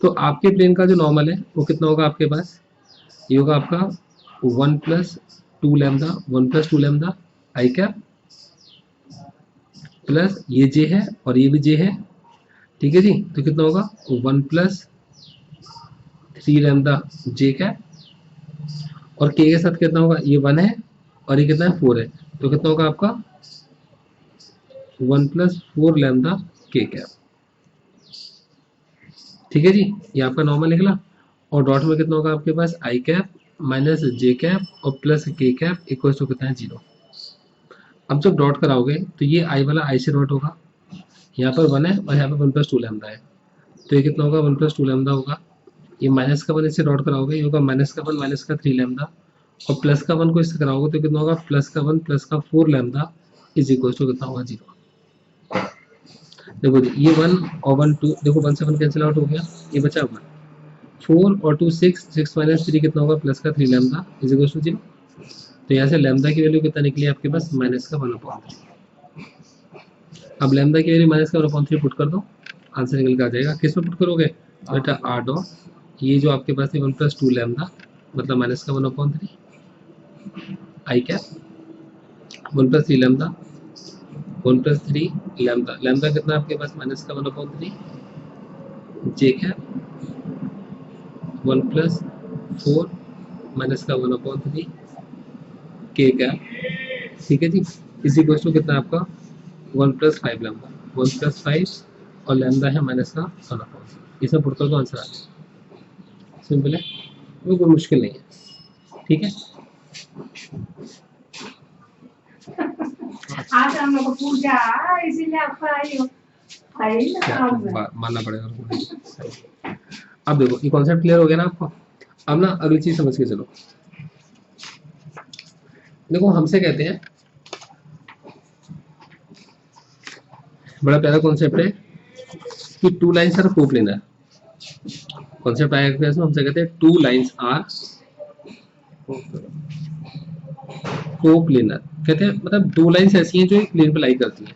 तो आपके प्लेन का जो नॉर्मल है वो कितना होगा आपके पास, ये होगा आपका 1 प्लस 2 लैम्डा, 1 प्लस 2 लैम्डा आई कैप प्लस ये जे है और ये भी जे है। ठीक है जी, तो कितना होगा 1 प्लस 3 लैम्डा जे कैप और के साथ कितना होगा, ये 1 है और ये कितना है 4 है, तो कितना होगा आपका 1 प्लस 4 लैम्डा के कैप। ठीक है जी, ये आपका नॉर्मल निकला और डॉट में कितना होगा आपके पास I cap minus J cap और प्लस के कैप इक्वल टू कितना है 0। अब जब डॉट कराओगे तो ये आई वाला आई से डॉट होगा, यहाँ पर 1 है और यहाँ पर 1 प्लस 2 लैम्डा है, तो ये कितना होगा 1 प्लस 2 लैम्डा होगा। ये माइनस का 1 इससे डॉट कराओगे, ये होगा माइनस का 1 माइनस का 3 लैम्डा और प्लस का 1 को इससे कराओगे तो कितना होगा प्लस का 1 प्लस का 4 लैम्डा इज इक्वल टू कितना होगा 0। देखो ये 1 और 1 2, देखो 1 से 1 कैंसिल आउट हो गया, ये बचा 1, 4 और 2 6, 6 माइनस 3 कितना होगा प्लस का 3 लैम्डा इज इक्वल टू 0। तो यहाँ से लैम्डा की वैल्यू कितना निकली आपके पास माइनस का 1/3। अब लैम्डा की वैल्यू माइनस का 1/3 पुट कर दो, आंसर निकल के आ जाएगा। किस में पुट करोगे बेटा आर डॉट, ये जो आपके पास है 1 प्लस 2 लैम्डा मतलब माइनस का 1/3 I cap 1 plus 3 lambda 1 plus 3 lambda, lambda कितना आपके पास माइनस का 1/3 जे कैप 1 प्लस 4 माइनस का 1/3 के कैप। ठीक है जी, इसी क्वेश्चन कितना आपका 1 प्लस 5 लैम्डा, 1 प्लस 5 और लैम्डा है माइनस का 1/3, इसमें पुट कर दो आंसर आ जाएगा। सिंपल है, वो कोई मुश्किल नहीं है। ठीक है, आज हम लोग पूजा इसीलिए आपका आई हो मानना पड़ेगा। अब देखो ये कॉन्सेप्ट क्लियर हो गया ना आपको। अब ना अगली चीज समझ के चलो, देखो हमसे कहते हैं, बड़ा प्यारा कॉन्सेप्ट है कि two lines are coplanar. Concept आएगा इसमें, हमसे कहते हैं टू लाइन्स आर कोप्लेनर। कहते हैं मतलब दो लाइन्स ऐसी हैं जो एक प्लेन पे लाई करती हैं।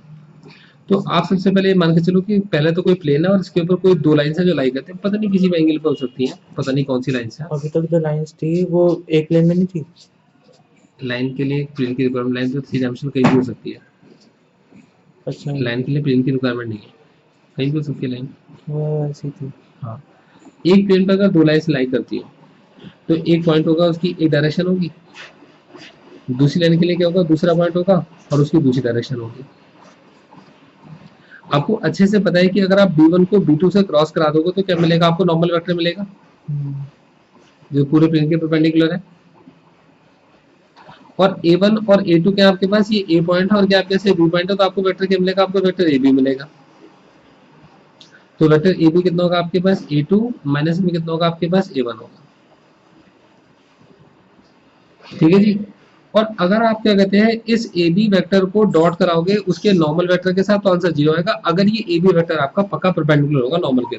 तो आप सबसे पहले ये मान के चलो कि पहले तो कोई प्लेन है और इसके ऊपर कोई दो लाइन है जो लाई करते हैं, पता नहीं किसी भी एंगल पे हो सकती है, पता नहीं कौन सी लाइन है। अभी तक जो लाइंस थी वो एक प्लेन में नहीं थी। लाइन के लिए प्लेन की रिक्वायरमेंट, लाइन तो थ्री डायमेंशनल कहीं भी हो सकती है, अच्छा लाइन के लिए प्लेन की रिक्वायरमेंट नहीं है, कहीं भी हो सकती है लाइन। वो ऐसी थी। हाँ, एक प्लेन पर अगर दो लाइन लाई करती है तो एक पॉइंट होगा, उसकी एक डायरेक्शन होगी, दूसरी लाइन के लिए क्या होगा, दूसरा पॉइंट होगा और उसकी दूसरी डायरेक्शन होगी। आपको अच्छे से पता है कि अगर आप B1 को B2 से क्रॉस करा दोगे तो क्या मिलेगा, आपको नॉर्मल वेक्टर मिलेगा जो पूरे प्लेन के परपेंडिकुलर है। और A1 और A2 क्या आपके पास, ये A पॉइंट है और क्या आपके पास B पॉइंट है, तो आपको वेक्टर क्या मिलेगा, आपको वेक्टर AB मिलेगा। तो वेक्टर AB कितना होगा आपके पास, A2 माइनस में कितना होगा आपके पास, A1 होगा। ठीक है जी। और अगर आप क्या कहते हैं इस AB वेक्टर को डॉट कराओगे उसके नॉर्मल वेक्टर के साथ तो आंसर 0 आएगा, अगर ये AB वेक्टर आपका पक्का परपेंडिकुलर होगा नॉर्मल के।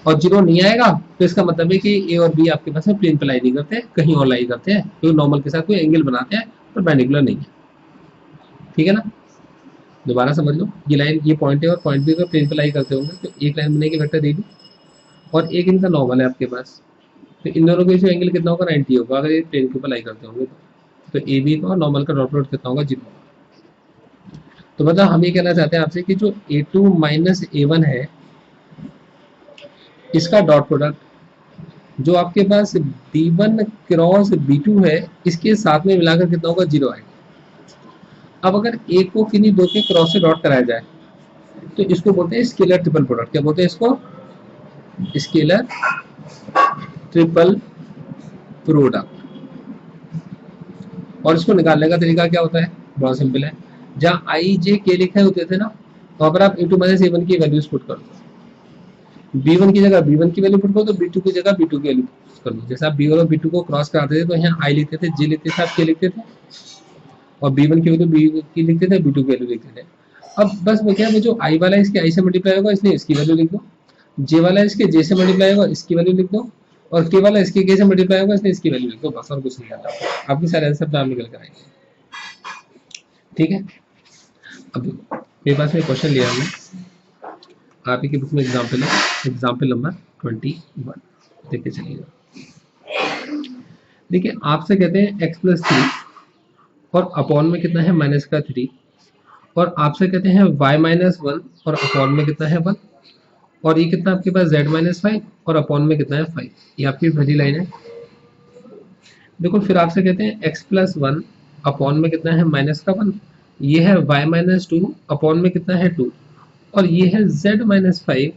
और 0 नहीं आएगा तो इसका मतलब है कि A और B आपके पास में प्लेन पे लाई नहीं करते, कहीं और लाई करते हैं, क्योंकि नॉर्मल के साथ कोई एंगल बनाते हैं, परपेंडिकुलर नहीं है। ठीक है ना, दोबारा समझ लो, ये लाइन, ये पॉइंट है और पॉइंट भी अगर प्लेन पे लाई करते होंगे तो एक लाइन बनेगी वेक्टर AB और एक इनका नॉर्मल है आपके पास, तो इन दोनों के बीच में एंगल कितना होगा, 90 होगा अगर ये प्लेन के ऊपर लाई करते होंगे तो AB का और नॉर्मल का डॉट प्रोडक्ट कितना होगा, 0 होगा। तो मतलब हम ये कहना चाहते हैं आपसे कि जो A2 माइनस A1 है इसका डॉट प्रोडक्ट जो आपके पास B1 क्रॉस B2 है इसके साथ में मिलाकर कितना होगा, 0 आएगा। अब अगर A को किन्हीं दो के क्रॉस से डॉट कराया जाए तो इसको बोलते हैं स्केलर ट्रिपल प्रोडक्ट। क्या बोलते हैं इसको, स्केलर ट्रिपल प्रोडक्ट। और इसको निकालने का तरीका क्या होता है, बहुत सिंपल है, जहाँ आई जे के लिखे होते थे ना वहां पर आप A2 माइनस A1 की वैल्यूज पुट कर दो, B1 की जगह B1 की वैल्यू पुट कर दो, B2 की जगह B2 की वैल्यू कर दो। जैसे आप B1 और B2 को क्रॉस कराते थे तो यहाँ आई लिखते थे, जे लिखते थे, आप के लिखते थे, और B1 की वैल्यू B की लिखते थे, B2 की वैल्यू लिखते थे। अब बस वो क्या है, वो जो आई वाला है इसके आई से मल्टीप्लाई होगा इसलिए इसकी वैल्यू लिख दो, जे वाला है इसके जे से मल्टीप्लाई होगा इसकी वैल्यू लिख दो, और के वाला इसके के से मल्टीप्लाई होगा इसलिए इसकी वैल्यू लिख दो, बस और कुछ नहीं आता, आपके सारे आंसर नाम निकल कर आएंगे। ठीक है, अब मेरे पास में क्वेश्चन लिया हमने, आप ही की बुक में एग्जाम्पल है, एग्जाम्पल नंबर 21 देखते चलिएगा। देखिए आपसे कहते हैं x+3 और अपॉन में कितना है -3, और आपसे कहते हैं y-1 और अपॉन में कितना है 1, और ये कितना आपके पास z-5 और अपॉन में कितना है 5, ये आपकी पहली लाइन है। देखो फिर आपसे कहते हैं x+1 अपॉन में कितना है -1, ये है y-2 अपॉन में कितना है 2, और ये है z-5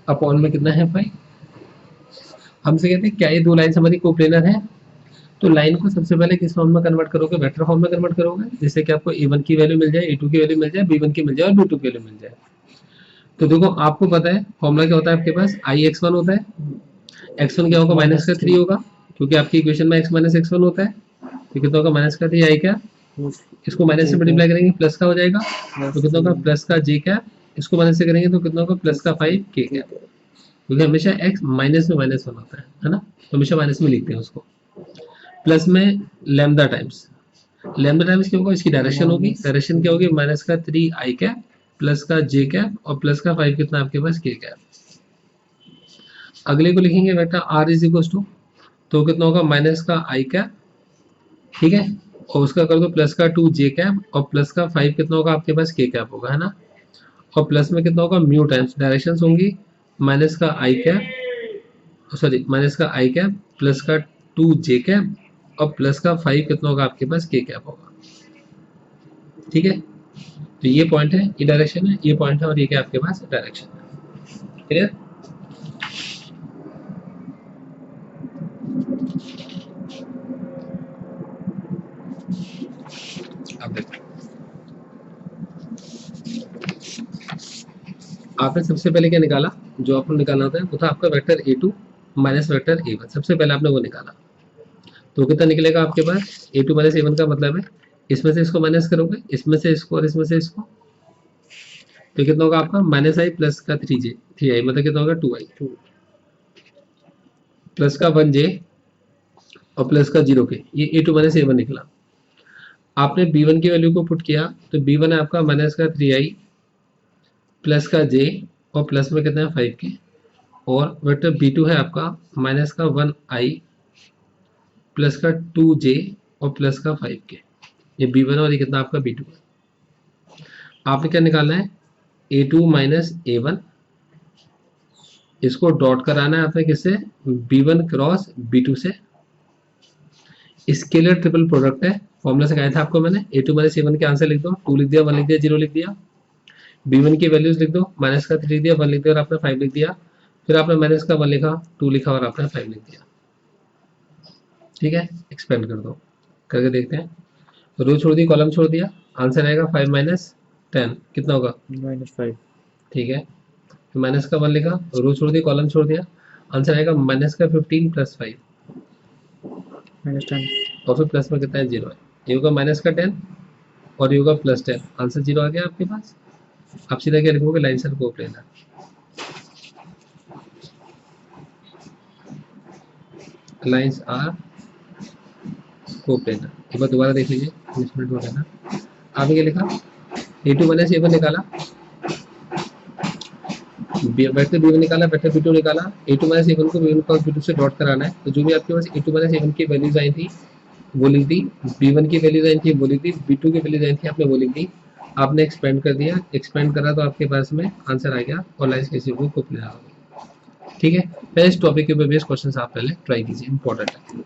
अपॉन में कितना है 5। हमसे कहते हैं क्या ये दो लाइन हमारी कोप्लेनर है, तो लाइन को सबसे पहले किस फॉर्म में कन्वर्ट करोगे, वेक्टर फॉर्म में कन्वर्ट करोगे, जिससे कि आपको A1 की वैल्यू मिल जाए, A2 की वैल्यू मिल जाए, B1 की मिल जाए और B2 की वैल्यू मिल जाए। तो देखो आपको पता है फॉर्मूला क्या होता है आपके पास, IX1 होता है, x1 क्या होगा, -3 होगा, क्योंकि आपकी इक्वेशन में x माइनस x1 होता है, तो कितना होगा -3 आई क्या, इसको माइनस से मल्टीप्लाई करेंगे प्लस का हो जाएगा, तो कितना होगा प्लस का j कैप, इसको माइनस से करेंगे तो कितना होगा प्लस का 5 k कैप, क्योंकि हमेशा x माइनस में -1 होता है ना, तो हमेशा माइनस में लिखते हैं उसको। प्लस में लैम्डा टाइम्स क्या होगा, इसकी डायरेक्शन होगी, डायरेक्शन क्या होगी, -3 आई कैप प्लस का j कैप और प्लस का 5 कितना आपके पास k कैप। अगले को लिखेंगे बेटा r इज इक्वल टू, तो कितना होगा माइनस का आई कैप, ठीक है, और उसका कर दो प्लस का 2 j कैप और प्लस का 5 कितना होगा आपके पास k कैप होगा, है ना, और प्लस में कितना होगा म्यू टाइम्स डायरेक्शंस होंगी, माइनस का आई कैप, सॉरी माइनस का आई कैप प्लस का 2 j कैप और प्लस का 5 कितना होगा आपके पास k कैप होगा। ठीक है, तो ये पॉइंट है, ये डायरेक्शन है, ये पॉइंट है और ये क्या आपके पास डायरेक्शन है। क्लियर, अब देखो आपने सबसे पहले क्या निकाला, जो आपको निकालना होता है वो था आपका vector A2 minus vector A1, सबसे पहले आपने वो निकाला, तो कितना निकलेगा आपके पास, A2 माइनस A1 का मतलब है इसमें से इसको माइनस करोगे, इसमें से इसको और इसमें से इसको, तो कितना होगा आपका -i प्लस का 3i, मतलब कितना होगा 2i प्लस का 1j और प्लस का 0k, ये A2 माइनस A1 निकला। आपने b1 की वैल्यू को पुट किया तो b1 है आपका माइनस का 3i प्लस का j और प्लस में कितना है 5k, और वेक्टर b2 है आपका माइनस का 1i प्लस का 2j और प्लस का 5k। ये b1 और ये कितना आपका b2 है। आपने क्या निकालना है a2 माइनस a1, इसको डॉट कराना है आपने किससे b1 क्रॉस b2 से। स्केलर ट्रिपल प्रोडक्ट है, फॉर्मूला सिखाया था आपको मैंने। a2 माइनस a1 के आंसर लिख दो, 2 लिख दिया, 1 लिख दिया, 0 लिख दिया। b1 की वैल्यूज लिख दो, माइनस का 3 लिख दिया, 1 लिख दिया और आपने 5 लिख दिया। फिर आपने माइनस का 1 लिखा, 2 लिखा और आपने 5 लिख दिया। ठीक है, एक्सपेंड कर दो, करके देखते हैं। रो छोड़ दी, कॉलम छोड़ दिया, आंसर आएगा 5 माइनस 10 कितना होगा -5। ठीक है, माइनस का 1 लिखा, रो छोड़ दी, कॉलम छोड़ दिया, आंसर आएगा माइनस का 15 प्लस 5 -10। और फिर प्लस में कितना है 0 है। ये होगा माइनस का 10 और ये होगा प्लस 10, आंसर 0 आ गया आपके पास। आप सीधा क्या लिखोगे line sir coplanar. Lines are coplanar. एक बार दोबारा देख लीजिए, मिसप्रिंट हो गया ना। आपने क्या लिखा a2 माइनस a1 निकाला, वेक्टर b1 निकाला, वेक्टर b2 निकाला, a2 माइनस a1 को b1 क्रॉस b2 से डॉट कराना है। तो जो भी आपके पास a2 माइनस a1 की वैल्यूज आई थी वो लिख दी, b1 की वैल्यूज आई थी वो लिख दी, b2 की वैल्यूज आई थी आपने वो लिख दी। आपने एक्सपेंड कर दिया, एक्सपेंड करा तो आपके पास में आंसर आ गया और लाइंस कैसे वो कोप्लेनर आ गई। ठीक है, पहले इस टॉपिक के ऊपर बेस्ड क्वेश्चन आप पहले ट्राई कीजिए, इंपॉर्टेंट है।